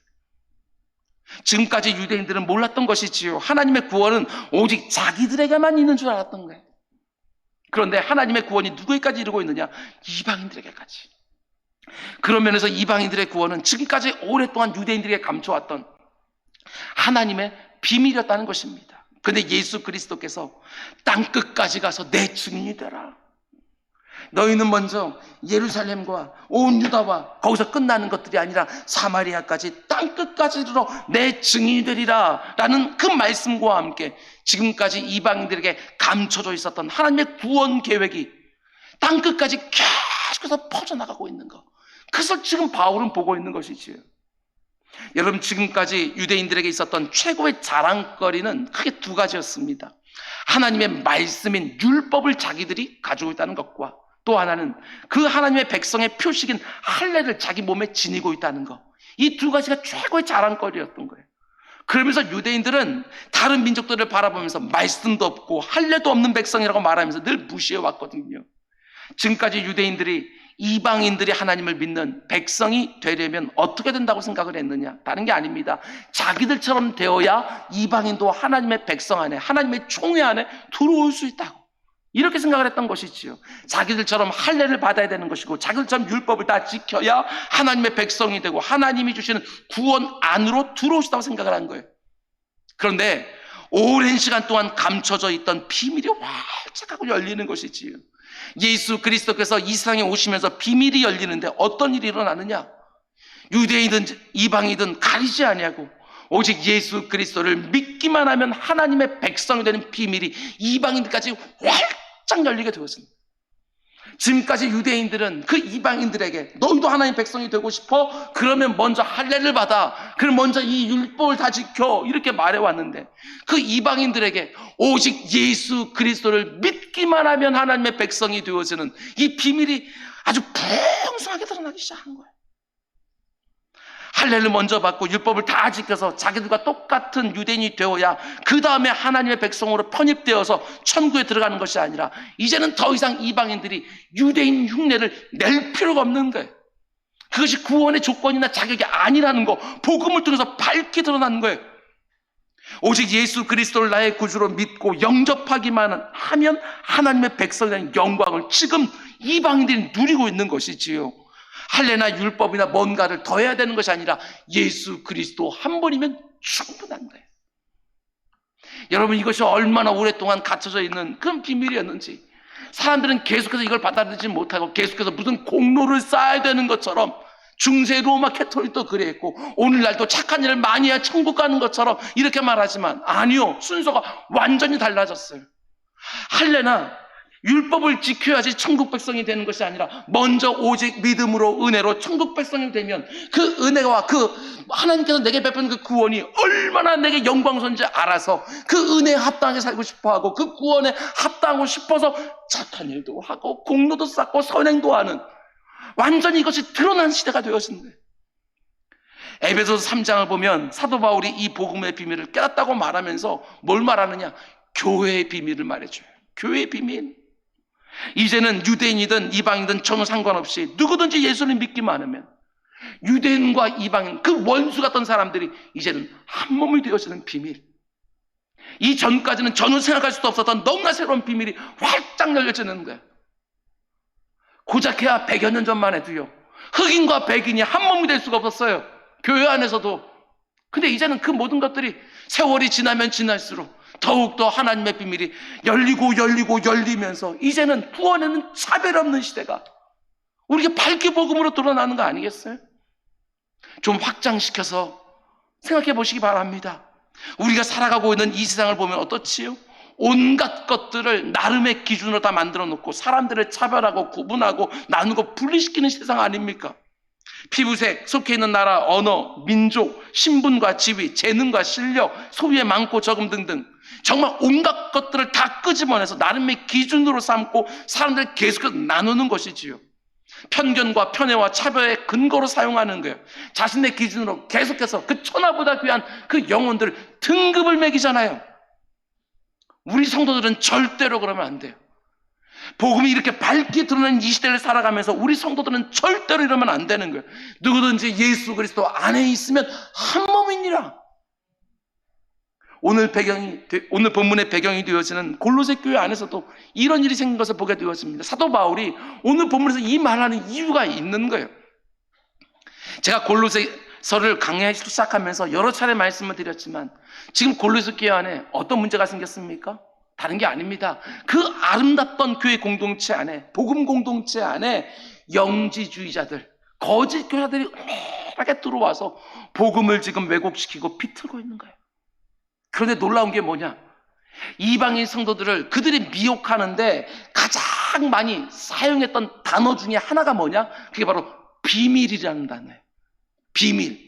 지금까지 유대인들은 몰랐던 것이지요. 하나님의 구원은 오직 자기들에게만 있는 줄 알았던 거예요. 그런데 하나님의 구원이 누구에게까지 이루고 있느냐? 이방인들에게까지. 그런 면에서 이방인들의 구원은 지금까지 오랫동안 유대인들에게 감춰왔던 하나님의 비밀이었다는 것입니다. 그런데 예수 그리스도께서 땅끝까지 가서 내 증인이 되라. 너희는 먼저 예루살렘과 온 유다와 거기서 끝나는 것들이 아니라 사마리아까지 땅끝까지 이르러 내 증인이 되리라 라는 그 말씀과 함께 지금까지 이방인들에게 감춰져 있었던 하나님의 구원 계획이 땅끝까지 계속해서 퍼져나가고 있는 것, 그것을 지금 바울은 보고 있는 것이지요. 여러분, 지금까지 유대인들에게 있었던 최고의 자랑거리는 크게 두 가지였습니다. 하나님의 말씀인 율법을 자기들이 가지고 있다는 것과 또 하나는 그 하나님의 백성의 표식인 할례를 자기 몸에 지니고 있다는 것, 이 두 가지가 최고의 자랑거리였던 거예요. 그러면서 유대인들은 다른 민족들을 바라보면서 말씀도 없고 할례도 없는 백성이라고 말하면서 늘 무시해 왔거든요. 지금까지 유대인들이 이방인들이 하나님을 믿는 백성이 되려면 어떻게 된다고 생각을 했느냐? 다른 게 아닙니다. 자기들처럼 되어야 이방인도 하나님의 백성 안에, 하나님의 총회 안에 들어올 수 있다고, 이렇게 생각을 했던 것이지요. 자기들처럼 할례를 받아야 되는 것이고 자기들처럼 율법을 다 지켜야 하나님의 백성이 되고 하나님이 주시는 구원 안으로 들어오시다고 생각을 한 거예요. 그런데 오랜 시간 동안 감춰져 있던 비밀이 활짝 하고 열리는 것이지요. 예수 그리스도께서 이 세상에 오시면서 비밀이 열리는데 어떤 일이 일어나느냐? 유대인이든 이방이든 가리지 아니하고 오직 예수 그리스도를 믿기만 하면 하나님의 백성이 되는 비밀이 이방인들까지 활짝 열리게 되었습니다. 지금까지 유대인들은 그 이방인들에게 너희도 하나님 백성이 되고 싶어? 그러면 먼저 할례를 받아. 그럼 먼저 이 율법을 다 지켜. 이렇게 말해왔는데 그 이방인들에게 오직 예수 그리스도를 믿기만 하면 하나님의 백성이 되어지는 이 비밀이 아주 풍성하게 드러나기 시작한 거예요. 할례를 먼저 받고 율법을 다 지켜서 자기들과 똑같은 유대인이 되어야 그 다음에 하나님의 백성으로 편입되어서 천국에 들어가는 것이 아니라 이제는 더 이상 이방인들이 유대인 흉내를 낼 필요가 없는 거예요. 그것이 구원의 조건이나 자격이 아니라는 거 복음을 통해서 밝게 드러나는 거예요. 오직 예수 그리스도를 나의 구주로 믿고 영접하기만 하면 하나님의 백성의 영광을 지금 이방인들이 누리고 있는 것이지요. 할례나 율법이나 뭔가를 더해야 되는 것이 아니라 예수 그리스도 한 분이면 충분한 거예요. 여러분, 이것이 얼마나 오랫동안 갇혀져 있는 그런 비밀이었는지, 사람들은 계속해서 이걸 받아들이지 못하고 계속해서 무슨 공로를 쌓아야 되는 것처럼, 중세 로마 캐톨릭도 그랬고 오늘날도 착한 일을 많이 해야 천국 가는 것처럼 이렇게 말하지만 아니요, 순서가 완전히 달라졌어요. 할례나 율법을 지켜야지 천국 백성이 되는 것이 아니라 먼저 오직 믿음으로 은혜로 천국 백성이 되면 그 은혜와 그 하나님께서 내게 베푸는 그 구원이 얼마나 내게 영광스러운지 알아서 그 은혜에 합당하게 살고 싶어하고 그 구원에 합당하고 싶어서 착한 일도 하고 공로도 쌓고 선행도 하는, 완전히 이것이 드러난 시대가 되었습니다. 에베소서 3장을 보면 사도 바울이 이 복음의 비밀을 깨닫다고 말하면서 뭘 말하느냐? 교회의 비밀을 말해줘요. 교회의 비밀. 이제는 유대인이든 이방인이든 전혀 상관없이 누구든지 예수를 믿기만 하면 유대인과 이방인, 그 원수 같던 사람들이 이제는 한 몸이 되어지는 비밀. 이 전까지는 전혀 생각할 수도 없었던 너무나 새로운 비밀이 활짝 열려지는 거예요. 고작해야 100여 년 전만 해도요, 흑인과 백인이 한 몸이 될 수가 없었어요, 교회 안에서도. 근데 이제는 그 모든 것들이 세월이 지나면 지날수록 더욱더 하나님의 비밀이 열리면서 이제는 구원에는 차별 없는 시대가 우리가 밝게 복음으로 드러나는 거 아니겠어요? 좀 확장시켜서 생각해 보시기 바랍니다. 우리가 살아가고 있는 이 세상을 보면 어떻지요? 온갖 것들을 나름의 기준으로 다 만들어 놓고 사람들을 차별하고 구분하고 나누고 분리시키는 세상 아닙니까? 피부색, 속해 있는 나라, 언어, 민족, 신분과 지위, 재능과 실력, 소유의 많고 적음 등등 정말 온갖 것들을 다 끄집어내서 나름의 기준으로 삼고 사람들을 계속해서 나누는 것이지요. 편견과 편애와 차별의 근거로 사용하는 거예요. 자신의 기준으로 계속해서 그 천하보다 귀한 그 영혼들 등급을 매기잖아요. 우리 성도들은 절대로 그러면 안 돼요. 복음이 이렇게 밝게 드러나는 이 시대를 살아가면서 우리 성도들은 절대로 이러면 안 되는 거예요. 누구든지 예수 그리스도 안에 있으면 한 몸이니라. 오늘 본문의 배경이 되어지는 골로새 교회 안에서도 이런 일이 생긴 것을 보게 되었습니다. 사도 바울이 오늘 본문에서 이 말하는 이유가 있는 거예요. 제가 골로새서를 강의하기 시작하면서 여러 차례 말씀을 드렸지만 지금 골로새 교회 안에 어떤 문제가 생겼습니까? 다른 게 아닙니다. 그 아름답던 교회 공동체 안에, 복음 공동체 안에 영지주의자들, 거짓 교사들이 은밀하게 들어와서 복음을 지금 왜곡시키고 비틀고 있는 거예요. 그런데 놀라운 게 뭐냐? 이방인 성도들을 그들이 미혹하는데 가장 많이 사용했던 단어 중에 하나가 뭐냐? 그게 바로 비밀이라는 단어예요. 비밀.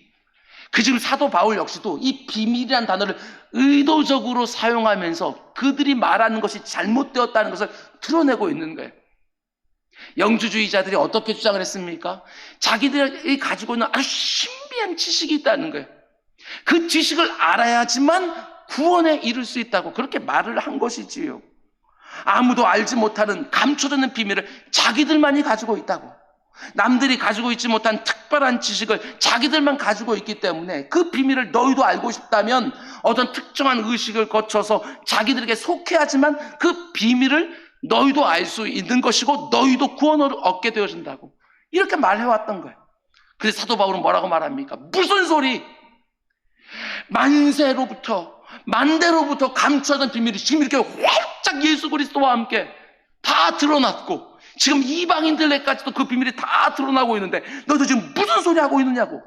그 지금 사도 바울 역시도 이 비밀이라는 단어를 의도적으로 사용하면서 그들이 말하는 것이 잘못되었다는 것을 드러내고 있는 거예요. 영주주의자들이 어떻게 주장을 했습니까? 자기들이 가지고 있는 아주 신비한 지식이 있다는 거예요. 그 지식을 알아야지만 구원에 이를 수 있다고 그렇게 말을 한 것이지요. 아무도 알지 못하는 감춰져 있는 비밀을 자기들만이 가지고 있다고. 남들이 가지고 있지 못한 특별한 지식을 자기들만 가지고 있기 때문에 그 비밀을 너희도 알고 싶다면 어떤 특정한 의식을 거쳐서 자기들에게 속해야지만 그 비밀을 너희도 알 수 있는 것이고 너희도 구원을 얻게 되어진다고 이렇게 말해왔던 거예요. 그래서 사도 바울은 뭐라고 말합니까? 무슨 소리? 만대로부터 감춰진 비밀이 지금 이렇게 활짝 예수 그리스도와 함께 다 드러났고 지금 이방인들에게까지도 그 비밀이 다 드러나고 있는데 너도 지금 무슨 소리 하고 있느냐고.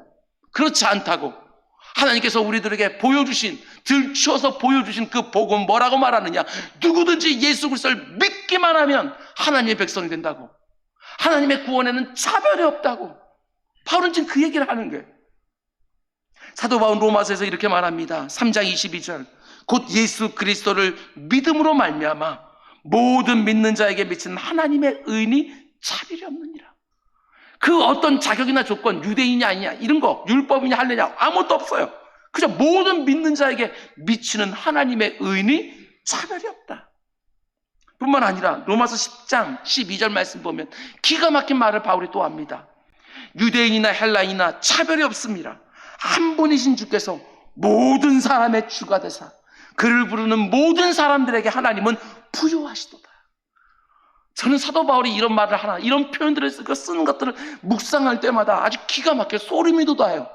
그렇지 않다고. 하나님께서 우리들에게 들추어서 보여주신 그 복음 뭐라고 말하느냐? 누구든지 예수 그리스도를 믿기만 하면 하나님의 백성이 된다고. 하나님의 구원에는 차별이 없다고 바울은 지금 그 얘기를 하는 거예요. 사도 바울은 로마서에서 이렇게 말합니다. 3장 22절, 곧 예수 그리스도를 믿음으로 말미암아 모든 믿는 자에게 미치는 하나님의 의인이 차별이 없느니라. 그 어떤 자격이나 조건, 유대인이 아니냐, 이런 거, 율법이냐 할례냐 아무것도 없어요. 그저 모든 믿는 자에게 미치는 하나님의 의인이 차별이 없다. 뿐만 아니라 로마서 10장 12절 말씀 보면 기가 막힌 말을 바울이 또 합니다. 유대인이나 헬라인이나 차별이 없습니다. 한 분이신 주께서 모든 사람의 주가 되사 그를 부르는 모든 사람들에게 하나님은 부요하시도다. 저는 사도 바울이 이런 말을 하나, 이런 표현들을 쓰는 것들을 묵상할 때마다 아주 기가 막혀 소름이 돋아요.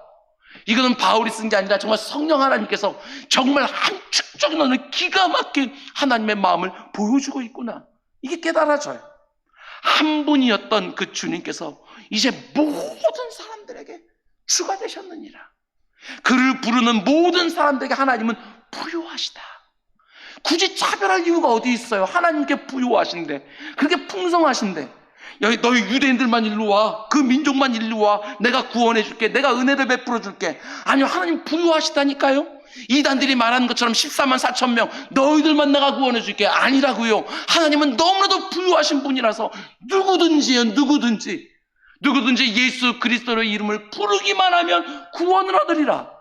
이거는 바울이 쓴 게 아니라 정말 성령 하나님께서 정말 함축적인 어느 기가 막힌 하나님의 마음을 보여주고 있구나. 이게 깨달아져요. 한 분이었던 그 주님께서 이제 모든 사람들에게 주가 되셨느니라. 그를 부르는 모든 사람들에게 하나님은 부요하시다. 굳이 차별할 이유가 어디 있어요? 하나님께 부요하신데, 그렇게 풍성하신데, 여기 너희 유대인들만 일로 와, 그 민족만 일로 와, 내가 구원해 줄게, 내가 은혜를 베풀어 줄게. 아니요, 하나님 부요하시다니까요. 이단들이 말하는 것처럼 14만 4천 명 너희들만 내가 구원해 줄게 아니라고요. 하나님은 너무나도 부요하신 분이라서 누구든지 예수 그리스도의 이름을 부르기만 하면 구원을 얻으리라.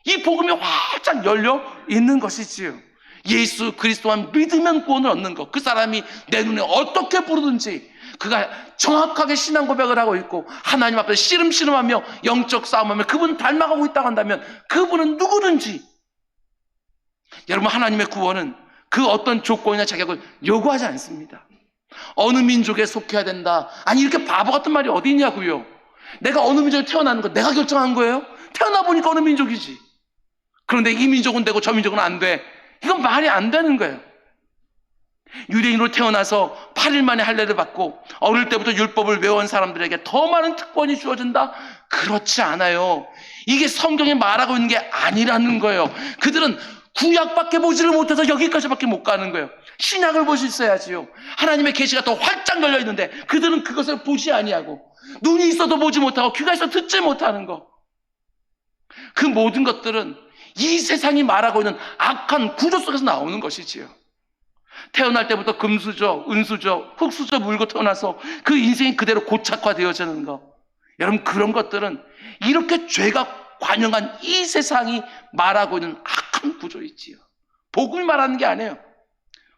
이 복음이 활짝 열려 있는 것이지요. 예수 그리스도만 믿으면 구원을 얻는 것. 그 사람이 내 눈에 어떻게 부르든지 그가 정확하게 신앙 고백을 하고 있고 하나님 앞에 씨름하며 영적 싸움하며 그분 닮아가고 있다고 한다면 그분은 누구든지, 여러분, 하나님의 구원은 그 어떤 조건이나 자격을 요구하지 않습니다. 어느 민족에 속해야 된다, 아니 이렇게 바보 같은 말이 어디 있냐고요. 내가 어느 민족에 태어나는 거 내가 결정한 거예요? 태어나 보니까 어느 민족이지. 그런데 이 민족은 되고 저 민족은 안 돼. 이건 말이 안 되는 거예요. 유대인으로 태어나서 8일 만에 할례를 받고 어릴 때부터 율법을 외운 사람들에게 더 많은 특권이 주어진다? 그렇지 않아요. 이게 성경에 말하고 있는 게 아니라는 거예요. 그들은 구약밖에 보지를 못해서 여기까지밖에 못 가는 거예요. 신약을 볼 수 있어야지요. 하나님의 계시가 더 활짝 열려 있는데 그들은 그것을 보지 아니하고, 눈이 있어도 보지 못하고 귀가 있어도 듣지 못하는 거. 그 모든 것들은 이 세상이 말하고 있는 악한 구조 속에서 나오는 것이지요. 태어날 때부터 금수저, 은수저, 흙수저 물고 태어나서 그 인생이 그대로 고착화되어지는 것. 여러분, 그런 것들은 이렇게 죄가 관영한 이 세상이 말하고 있는 악한 구조이지요. 복음이 말하는 게 아니에요.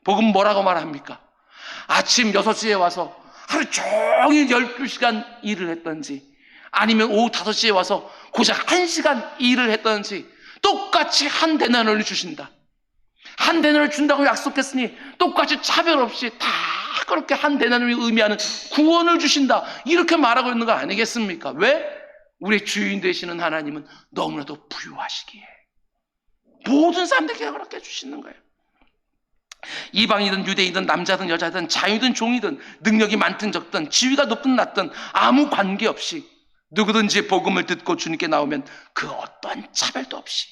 복음은 뭐라고 말합니까? 아침 6시에 와서 하루 종일 12시간 일을 했던지, 아니면 오후 5시에 와서 고작 1시간 일을 했던지 똑같이 한 데나리온을 주신다. 한 데나리온을 준다고 약속했으니 똑같이 차별 없이 다 그렇게 한 데나리온이 의미하는 구원을 주신다. 이렇게 말하고 있는 거 아니겠습니까? 왜? 우리의 주인 되시는 하나님은 너무나도 부유하시기에 모든 사람들에게 그렇게 주시는 거예요. 이방이든 유대이든 남자든 여자든 자유든 종이든 능력이 많든 적든 지위가 높든 낮든 아무 관계없이 누구든지 복음을 듣고 주님께 나오면 그 어떠한 차별도 없이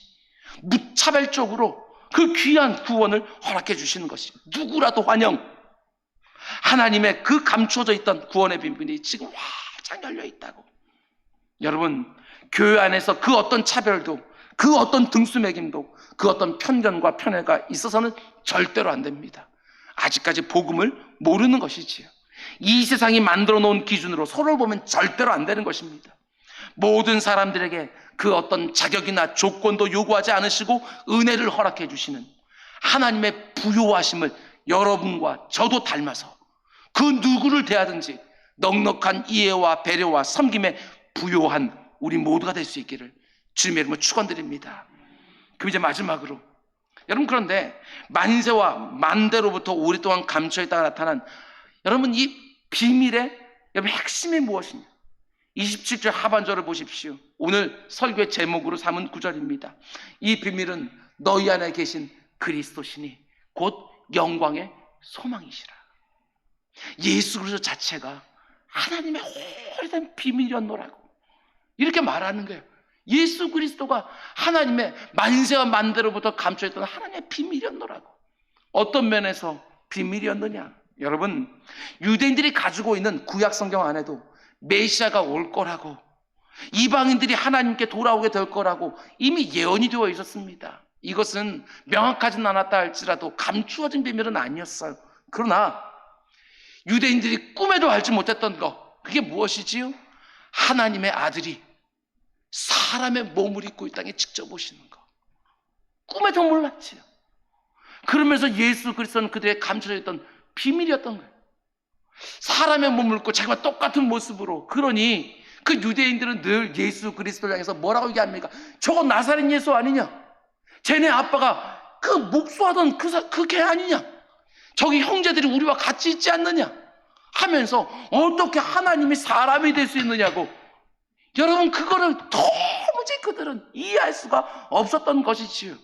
무차별적으로 그 귀한 구원을 허락해 주시는 것이 누구라도 환영. 하나님의 그 감추어져 있던 구원의 비밀이 지금 활짝 열려 있다고. 여러분, 교회 안에서 그 어떤 차별도, 그 어떤 등수매김도, 그 어떤 편견과 편애가 있어서는 절대로 안 됩니다. 아직까지 복음을 모르는 것이지요. 이 세상이 만들어 놓은 기준으로 서로를 보면 절대로 안 되는 것입니다. 모든 사람들에게 그 어떤 자격이나 조건도 요구하지 않으시고 은혜를 허락해 주시는 하나님의 부요하심을 여러분과 저도 닮아서 그 누구를 대하든지 넉넉한 이해와 배려와 섬김에 부요한 우리 모두가 될 수 있기를 주님의 이름으로 축원드립니다. 그럼 이제 마지막으로, 여러분, 그런데 만세와 만대로부터 오랫동안 감춰있다가 나타난 여러분 이 비밀의 여러분 핵심이 무엇이냐? 27절 하반절을 보십시오. 오늘 설교의 제목으로 삼은 구절입니다. 이 비밀은 너희 안에 계신 그리스도시니 곧 영광의 소망이시라. 예수 그리스도 자체가 하나님의 오래된 비밀이었노라고 이렇게 말하는 거예요. 예수 그리스도가 하나님의 만세와 만대로부터 감춰있던 하나님의 비밀이었노라고. 어떤 면에서 비밀이었느냐? 여러분, 유대인들이 가지고 있는 구약 성경 안에도 메시아가 올 거라고, 이방인들이 하나님께 돌아오게 될 거라고 이미 예언이 되어 있었습니다. 이것은 명확하진 않았다 할지라도 감추어진 비밀은 아니었어요. 그러나 유대인들이 꿈에도 알지 못했던 것, 그게 무엇이지요? 하나님의 아들이 사람의 몸을 입고 이 땅에 직접 오시는 것. 꿈에도 몰랐지요. 그러면서 예수 그리스도는 그들의 감춰져 있던 비밀이었던 거예요. 사람의 몸을 입고 자기와 똑같은 모습으로. 그러니 그 유대인들은 늘 예수 그리스도를 향해서 뭐라고 얘기합니까? 저거 나사렛 예수 아니냐? 쟤네 아빠가 그 목수하던 그 개 아니냐? 저기 형제들이 우리와 같이 있지 않느냐? 하면서 어떻게 하나님이 사람이 될 수 있느냐고. 여러분, 그거를 도무지 그들은 이해할 수가 없었던 것이지요.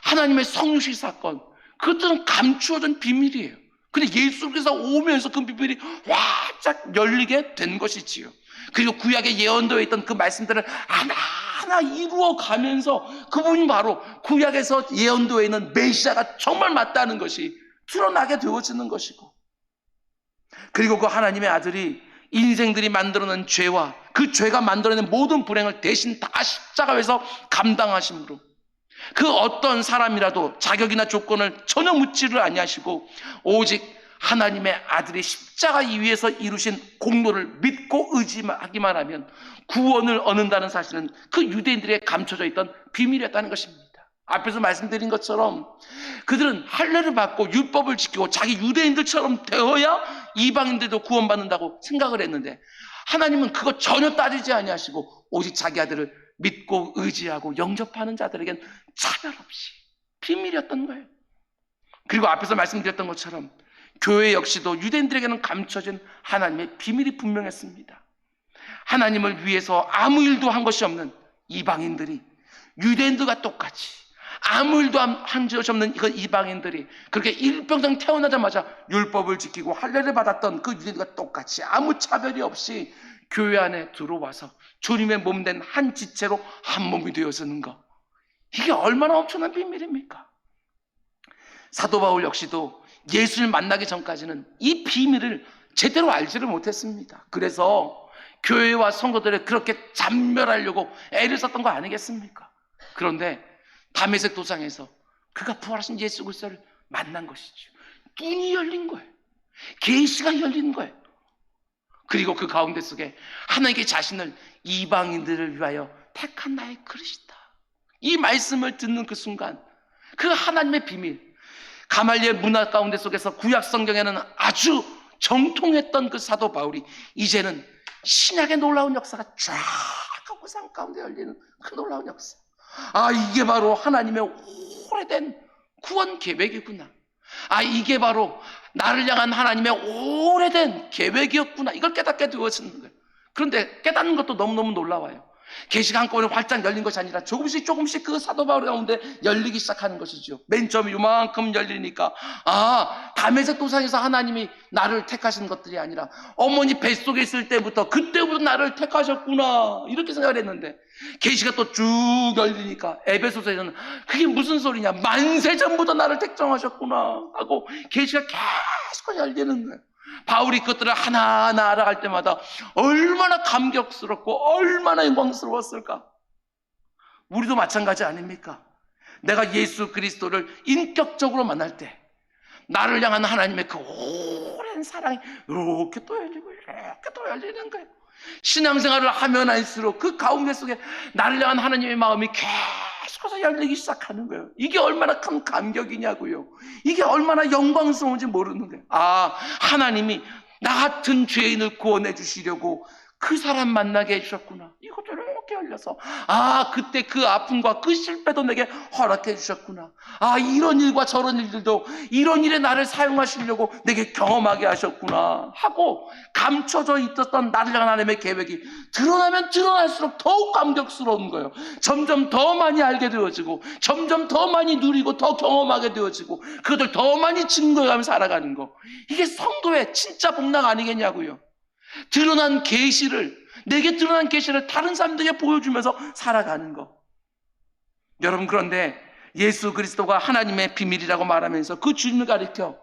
하나님의 성육식 사건, 그것들은 감추어진 비밀이에요. 근데 예수께서 오면서 그 비밀이 활짝 열리게 된 것이지요. 그리고 구약에 예언되어 있던 그 말씀들을 하나하나 이루어 가면서 그분이 바로 구약에서 예언되어 있는 메시아가 정말 맞다는 것이 드러나게 되어지는 것이고, 그리고 그 하나님의 아들이 인생들이 만들어낸 죄와 그 죄가 만들어낸 모든 불행을 대신 다 십자가에서 감당하심으로 그 어떤 사람이라도 자격이나 조건을 전혀 묻지를 아니하시고 오직 하나님의 아들이 십자가 위에서 이루신 공로를 믿고 의지하기만 하면 구원을 얻는다는 사실은 그 유대인들에게 감춰져 있던 비밀이었다는 것입니다. 앞에서 말씀드린 것처럼 그들은 할례를 받고 율법을 지키고 자기 유대인들처럼 되어야 이방인들도 구원받는다고 생각을 했는데, 하나님은 그거 전혀 따지지 아니하시고 오직 자기 아들을 믿고 의지하고 영접하는 자들에겐 차별 없이 비밀이었던 거예요. 그리고 앞에서 말씀드렸던 것처럼 교회 역시도 유대인들에게는 감춰진 하나님의 비밀이 분명했습니다. 하나님을 위해서 아무 일도 한 것이 없는 이방인들이 유대인들과 똑같이 아무 일도 한 것이 없는 그 이방인들이 그렇게 일평생 태어나자마자 율법을 지키고 할례를 받았던 그 유대인들과 똑같이 아무 차별이 없이 교회 안에 들어와서 주님의 몸된 한 지체로 한 몸이 되어서는 것, 이게 얼마나 엄청난 비밀입니까? 사도 바울 역시도 예수를 만나기 전까지는 이 비밀을 제대로 알지를 못했습니다. 그래서 교회와 성도들을 그렇게 잔멸하려고 애를 썼던 거 아니겠습니까? 그런데 다메섹 도상에서 그가 부활하신 예수 그리스도를 만난 것이죠. 눈이 열린 거예요. 계시가 열린 거예요. 그리고 그 가운데 속에 하나님께 자신을 이방인들을 위하여 택한 나의 그릇이다, 이 말씀을 듣는 그 순간 그 하나님의 비밀, 가말리엘 문화 가운데 속에서 구약 성경에는 아주 정통했던 그 사도 바울이 이제는 신약의 놀라운 역사가 쫙 하고 상 가운데 열리는 그 놀라운 역사, 아, 이게 바로 하나님의 오래된 구원 계획이구나, 아, 이게 바로 나를 향한 하나님의 오래된 계획이었구나, 이걸 깨닫게 되어지는 거예요. 그런데 깨닫는 것도 너무너무 놀라워요. 계시가 한꺼번에 활짝 열린 것이 아니라 조금씩 그 사도 바울 가운데 열리기 시작하는 것이죠. 맨 처음에 요만큼 열리니까 아, 다메섹 도상에서 하나님이 나를 택하신 것들이 아니라 어머니 뱃속에 있을 때부터 그때부터 나를 택하셨구나, 이렇게 생각을 했는데 계시가 또 쭉 열리니까 에베소서에서는 그게 무슨 소리냐, 만세 전부터 나를 택정하셨구나 하고 계시가 계속 열리는 거예요. 바울이 그것들을 하나하나 알아갈 때마다 얼마나 감격스럽고 얼마나 영광스러웠을까. 우리도 마찬가지 아닙니까? 내가 예수 그리스도를 인격적으로 만날 때 나를 향한 하나님의 그 오랜 사랑이 이렇게 또 열리고 이렇게 또 열리는 거예요. 신앙생활을 하면 할수록 그 가운데 속에 나를 향한 하나님의 마음이 계속해서 열리기 시작하는 거예요. 이게 얼마나 큰 감격이냐고요. 이게 얼마나 영광스러운지 모르는 거예요. 아, 하나님이 나 같은 죄인을 구원해 주시려고 그 사람 만나게 해주셨구나. 이것도 이렇게 열려서 아, 그때 그 아픔과 그 실패도 내게 허락해 주셨구나. 아, 이런 일과 저런 일들도 이런 일에 나를 사용하시려고 내게 경험하게 하셨구나 하고 감춰져 있었던 나를 향한 하나님의 계획이 드러나면 드러날수록 더욱 감격스러운 거예요. 점점 더 많이 알게 되어지고 점점 더 많이 누리고 더 경험하게 되어지고 그것을 더 많이 증거해가면서 살아가는 거, 이게 성도의 진짜 복락 아니겠냐고요. 드러난 계시를, 내게 드러난 계시를 다른 사람들에게 보여주면서 살아가는 거. 여러분, 그런데 예수 그리스도가 하나님의 비밀이라고 말하면서 그 주님을 가리켜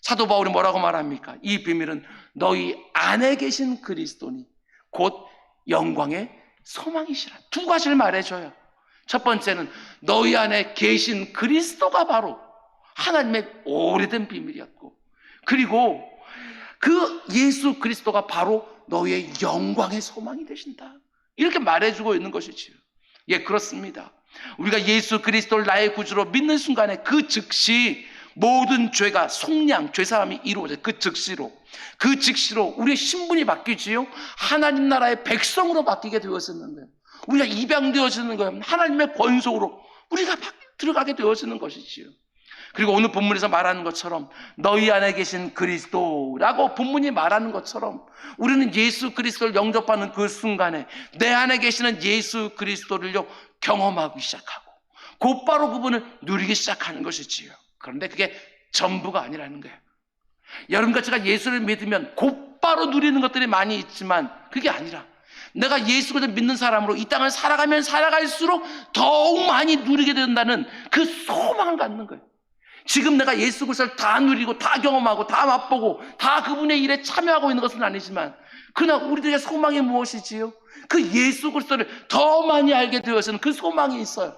사도 바울이 뭐라고 말합니까? 이 비밀은 너희 안에 계신 그리스도니 곧 영광의 소망이시라. 두 가지를 말해줘요. 첫 번째는 너희 안에 계신 그리스도가 바로 하나님의 오래된 비밀이었고, 그리고 그 예수 그리스도가 바로 너희의 영광의 소망이 되신다. 이렇게 말해주고 있는 것이지요. 예, 그렇습니다. 우리가 예수 그리스도를 나의 구주로 믿는 순간에 그 즉시 모든 죄가 속량, 죄사함이 이루어져요. 그 즉시로 우리의 신분이 바뀌지요. 하나님 나라의 백성으로 바뀌게 되어지는 거예요. 우리가 입양되어지는 거예요. 하나님의 권속으로 우리가 들어가게 되어지는 것이지요. 그리고 오늘 본문에서 말하는 것처럼 너희 안에 계신 그리스도라고 본문이 말하는 것처럼 우리는 예수 그리스도를 영접하는 그 순간에 내 안에 계시는 예수 그리스도를요 경험하기 시작하고 곧바로 그분을 누리기 시작하는 것이지요. 그런데 그게 전부가 아니라는 거예요. 여러분같이가 예수를 믿으면 곧바로 누리는 것들이 많이 있지만 그게 아니라 내가 예수 그리스도를 믿는 사람으로 이 땅을 살아가면 살아갈수록 더욱 많이 누리게 된다는 그 소망을 갖는 거예요. 지금 내가 예수 그리스도를 다 누리고 다 경험하고 다 맛보고 다 그분의 일에 참여하고 있는 것은 아니지만 그러나 우리들의 소망이 무엇이지요? 그 예수 그리스도를 더 많이 알게 되어서는 그 소망이 있어요.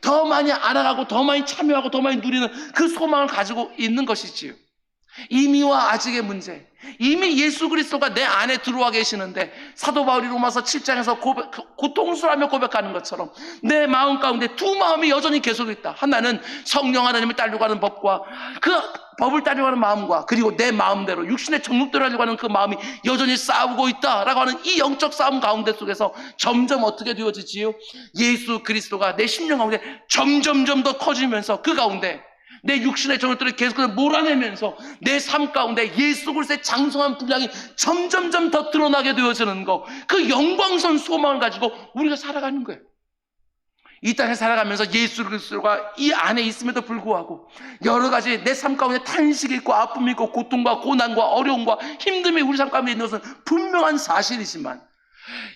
더 많이 알아가고 더 많이 참여하고 더 많이 누리는 그 소망을 가지고 있는 것이지요. 이미와 아직의 문제. 이미 예수 그리스도가 내 안에 들어와 계시는데 사도 바울이 로마서 7장에서 고통스러워하며 고백하는 것처럼 내 마음 가운데 두 마음이 여전히 계속 있다. 하나는 성령 하나님을 따르려고 하는 법과 그 법을 따르려고 하는 마음과 그리고 내 마음대로 육신의 정욕대로 하려고 하는 그 마음이 여전히 싸우고 있다라고 하는 이 영적 싸움 가운데 속에서 점점 어떻게 되어지지요? 예수 그리스도가 내 심령 가운데 점점점 더 커지면서 그 가운데 내 육신의 정욕들을 계속 몰아내면서 내 삶 가운데 예수 그리스도의 장성한 분량이 점점점 더 드러나게 되어지는 것, 그 영광선 소망을 가지고 우리가 살아가는 거예요. 이 땅에 살아가면서 예수 그리스도가 이 안에 있음에도 불구하고 여러 가지 내 삶 가운데 탄식이 있고 아픔이 있고 고통과 고난과 어려움과 힘듦이 우리 삶 가운데 있는 것은 분명한 사실이지만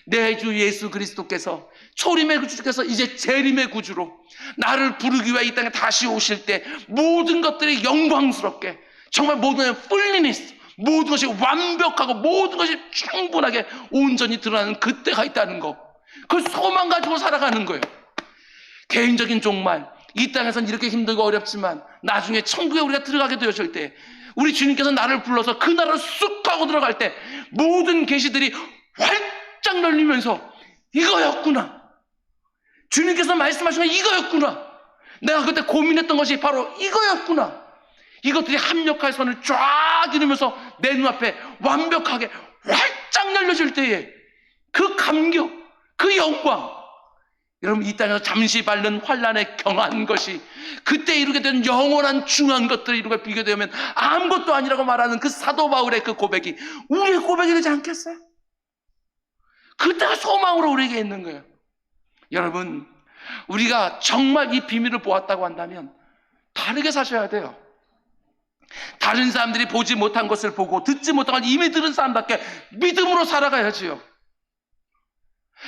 내 주 예수 그리스도께서 초림의 구주께서 이제 재림의 구주로 나를 부르기 위해 이 땅에 다시 오실 때 모든 것들이 영광스럽게 정말 모든 풀리니스 모든 것이 완벽하고 모든 것이 충분하게 온전히 드러나는 그때가 있다는 것, 그 소망 가지고 살아가는 거예요. 개인적인 종말, 이 땅에서는 이렇게 힘들고 어렵지만 나중에 천국에 우리가 들어가게 되었을 때 우리 주님께서 나를 불러서 그 나라를 쑥 하고 들어갈 때 모든 계시들이 활짝 열리면서 이거였구나, 주님께서 말씀하신 건 이거였구나, 내가 그때 고민했던 것이 바로 이거였구나, 이것들이 합력할 선을 쫙 이루면서 내 눈앞에 완벽하게 활짝 열려질 때에 그 감격, 그 영광, 여러분 이 땅에서 잠시 밟는 환란에 경한 것이 그때 이루게 된 영원한 중요한 것들을 이루게 비교되면 아무것도 아니라고 말하는 그 사도 바울의 그 고백이 우리의 고백이 되지 않겠어요? 그때가 소망으로 우리에게 있는 거예요. 여러분, 우리가 정말 이 비밀을 보았다고 한다면 다르게 사셔야 돼요. 다른 사람들이 보지 못한 것을 보고 듣지 못한 걸 이미 들은 사람답게 믿음으로 살아가야지요.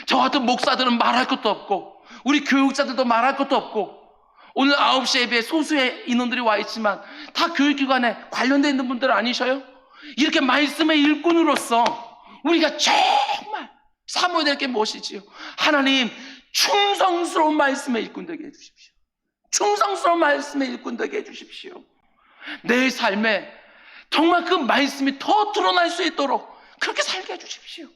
저 같은 목사들은 말할 것도 없고 우리 교육자들도 말할 것도 없고 오늘 9시 예배에 소수의 인원들이 와 있지만 다 교육기관에 관련되어 있는 분들 아니셔요? 이렇게 말씀의 일꾼으로서 우리가 정말 사모해야 될 게 무엇이지요? 하나님, 충성스러운 말씀의 일꾼 되게 해주십시오. 충성스러운 말씀의 일꾼 되게 해주십시오. 내 삶에 정말 그 말씀이 더 드러날 수 있도록 그렇게 살게 해주십시오.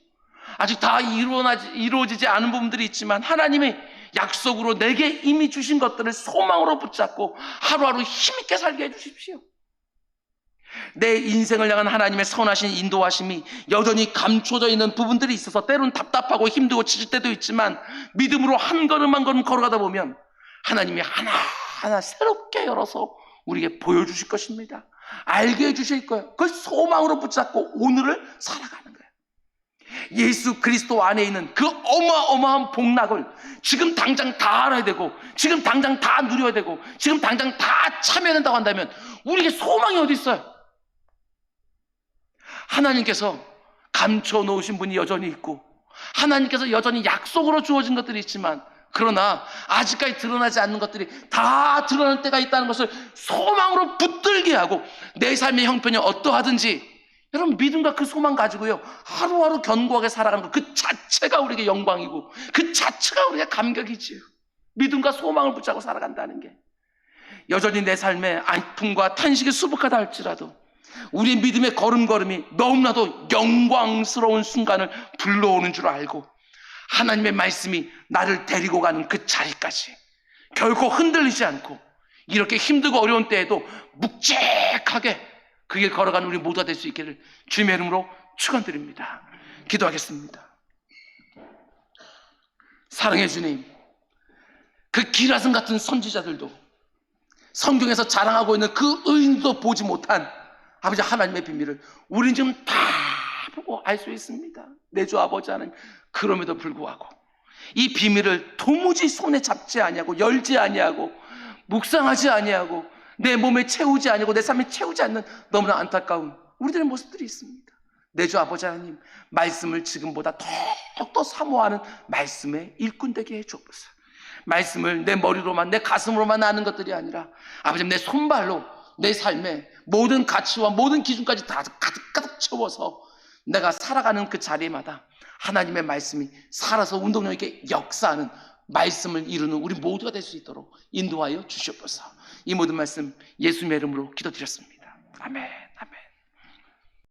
아직 다 이루어지지 않은 부분들이 있지만 하나님의 약속으로 내게 이미 주신 것들을 소망으로 붙잡고 하루하루 힘있게 살게 해주십시오. 내 인생을 향한 하나님의 선하신 인도하심이 여전히 감춰져 있는 부분들이 있어서 때로는 답답하고 힘들고 지칠 때도 있지만 믿음으로 한 걸음 한 걸음 걸어가다 보면 하나님이 하나하나 새롭게 열어서 우리에게 보여주실 것입니다. 알게 해주실 거예요. 그걸 소망으로 붙잡고 오늘을 살아가는 거예요. 예수 그리스도 안에 있는 그 어마어마한 복락을 지금 당장 다 알아야 되고 지금 당장 다 누려야 되고 지금 당장 다 참여해야 된다고 한다면 우리에게 소망이 어디 있어요? 하나님께서 감춰 놓으신 분이 여전히 있고 하나님께서 여전히 약속으로 주어진 것들이 있지만 그러나 아직까지 드러나지 않는 것들이 다 드러날 때가 있다는 것을 소망으로 붙들게 하고 내 삶의 형편이 어떠하든지 여러분 믿음과 그 소망 가지고요 하루하루 견고하게 살아가는 것 그 자체가 우리에게 영광이고 그 자체가 우리의 감격이지요. 믿음과 소망을 붙잡고 살아간다는 게 여전히 내 삶에 아픔과 탄식이 수북하다 할지라도 우리의 믿음의 걸음걸음이 너무나도 영광스러운 순간을 불러오는 줄 알고 하나님의 말씀이 나를 데리고 가는 그 자리까지 결코 흔들리지 않고 이렇게 힘들고 어려운 때에도 묵직하게 그 길 걸어가는 우리 모두가 될 수 있기를 주님의 이름으로 축원드립니다. 기도하겠습니다. 사랑해 주님, 그 기라성 같은 선지자들도 성경에서 자랑하고 있는 그 의인도 보지 못한 아버지 하나님의 비밀을 우리는 지금 다 보고 알 수 있습니다. 내 주 아버지 하나님, 그럼에도 불구하고 이 비밀을 도무지 손에 잡지 아니하고 열지 아니하고 묵상하지 아니하고 내 몸에 채우지 아니하고 내 삶에 채우지 않는 너무나 안타까운 우리들의 모습들이 있습니다. 내 주 아버지 하나님, 말씀을 지금보다 더욱더 사모하는 말씀의 일꾼 되게 해주옵소서. 말씀을 내 머리로만 내 가슴으로만 아는 것들이 아니라 아버지 내 손발로 내 삶의 모든 가치와 모든 기준까지 다 가득 채워서 내가 살아가는 그 자리마다 하나님의 말씀이 살아서 운동력 있게 역사하는 말씀을 이루는 우리 모두가 될 수 있도록 인도하여 주시옵소서. 이 모든 말씀 예수님의 이름으로 기도드렸습니다. 아멘.